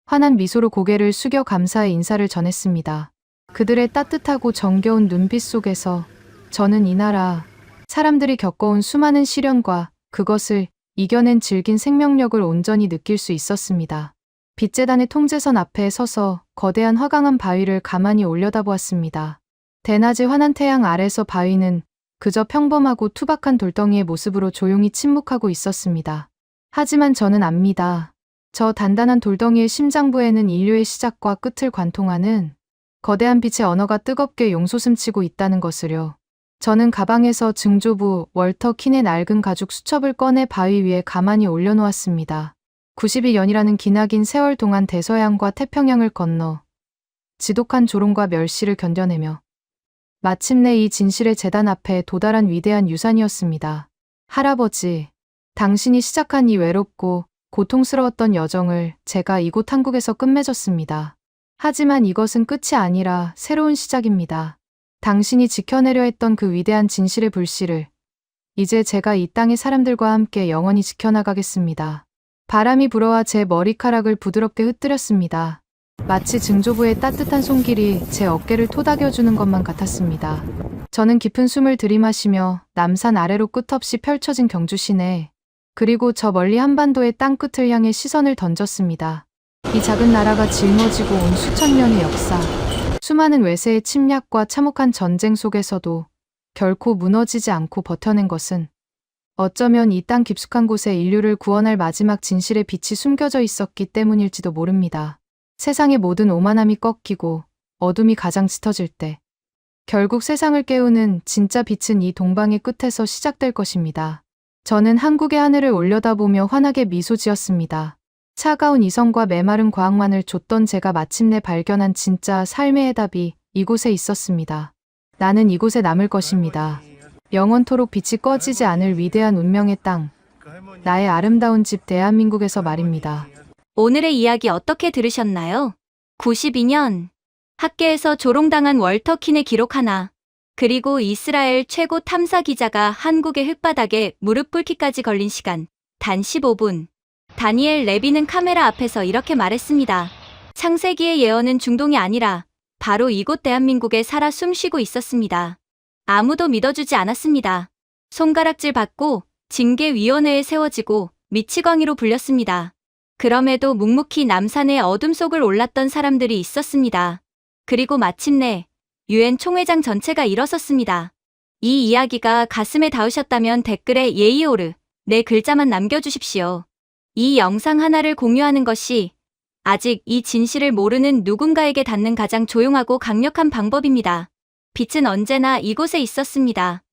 환한 미소로 고개를 숙여 감사의 인사를 전했습니다. 그들의 따뜻하고 정겨운 눈빛 속에서 저는 이 나라 사람들이 겪어온 수많은 시련과 그것을 이겨낸 질긴 생명력을 온전히 느낄 수 있었습니다. 빛재단의 통제선 앞에 서서 거대한 화강암 바위를 가만히 올려다보았습니다. 대낮의 환한 태양 아래서 바위는 그저 평범하고 투박한 돌덩이의 모습으로 조용히 침묵하고 있었습니다. 하지만 저는 압니다. 저 단단한 돌덩이의 심장부에는 인류의 시작과 끝을 관통하는 거대한 빛의 언어가 뜨겁게 용솟음치고 있다는 것을요. 저는 가방에서 증조부 월터 킨의 낡은 가죽 수첩을 꺼내 바위 위에 가만히 올려놓았습니다. 92년이라는 기나긴 세월 동안 대서양과 태평양을 건너 지독한 조롱과 멸시를 견뎌내며 마침내 이 진실의 재단 앞에 도달한 위대한 유산이었습니다. 할아버지, 당신이 시작한 이 외롭고 고통스러웠던 여정을 제가 이곳 한국에서 끝맺었습니다. 하지만 이것은 끝이 아니라 새로운 시작입니다. 당신이 지켜내려 했던 그 위대한 진실의 불씨를 이제 제가 이 땅의 사람들과 함께 영원히 지켜나가겠습니다. 바람이 불어와 제 머리카락을 부드럽게 흩뜨렸습니다. 마치 증조부의 따뜻한 손길이 제 어깨를 토닥여주는 것만 같았습니다. 저는 깊은 숨을 들이마시며 남산 아래로 끝없이 펼쳐진 경주 시내, 그리고 저 멀리 한반도의 땅끝을 향해 시선을 던졌습니다. 이 작은 나라가 짊어지고 온 수천 년의 역사, 수많은 외세의 침략과 참혹한 전쟁 속에서도 결코 무너지지 않고 버텨낸 것은 어쩌면 이 땅 깊숙한 곳에 인류를 구원할 마지막 진실의 빛이 숨겨져 있었기 때문일지도 모릅니다. 세상의 모든 오만함이 꺾이고 어둠이 가장 짙어질 때 결국 세상을 깨우는 진짜 빛은 이 동방의 끝에서 시작될 것입니다. 저는 한국의 하늘을 올려다보며 환하게 미소 지었습니다. 차가운 이성과 메마른 과학만을 좇던 제가 마침내 발견한 진짜 삶의 해답이 이곳에 있었습니다. 나는 이곳에 남을 것입니다. 영원토록 빛이 꺼지지 않을 위대한 운명의 땅, 나의 아름다운 집 대한민국에서 말입니다. 오늘의 이야기 어떻게 들으셨나요? 92년 학계에서 조롱당한 월터 킨의 기록 하나, 그리고 이스라엘 최고 탐사 기자가 한국의 흙바닥에 무릎 꿇기까지 걸린 시간 단 15분. 다니엘 레비는 카메라 앞에서 이렇게 말했습니다. 창세기의 예언은 중동이 아니라 바로 이곳 대한민국에 살아 숨쉬고 있었습니다. 아무도 믿어주지 않았습니다. 손가락질 받고 징계위원회에 세워지고 미치광이로 불렸습니다. 그럼에도 묵묵히 남산의 어둠 속을 올랐던 사람들이 있었습니다. 그리고 마침내 유엔 총회장 전체가 일어섰습니다. 이 이야기가 가슴에 닿으셨다면 댓글에 예이오르 네 글자만 남겨주십시오. 이 영상 하나를 공유하는 것이 아직 이 진실을 모르는 누군가에게 닿는 가장 조용하고 강력한 방법입니다. 빛은 언제나 이곳에 있었습니다.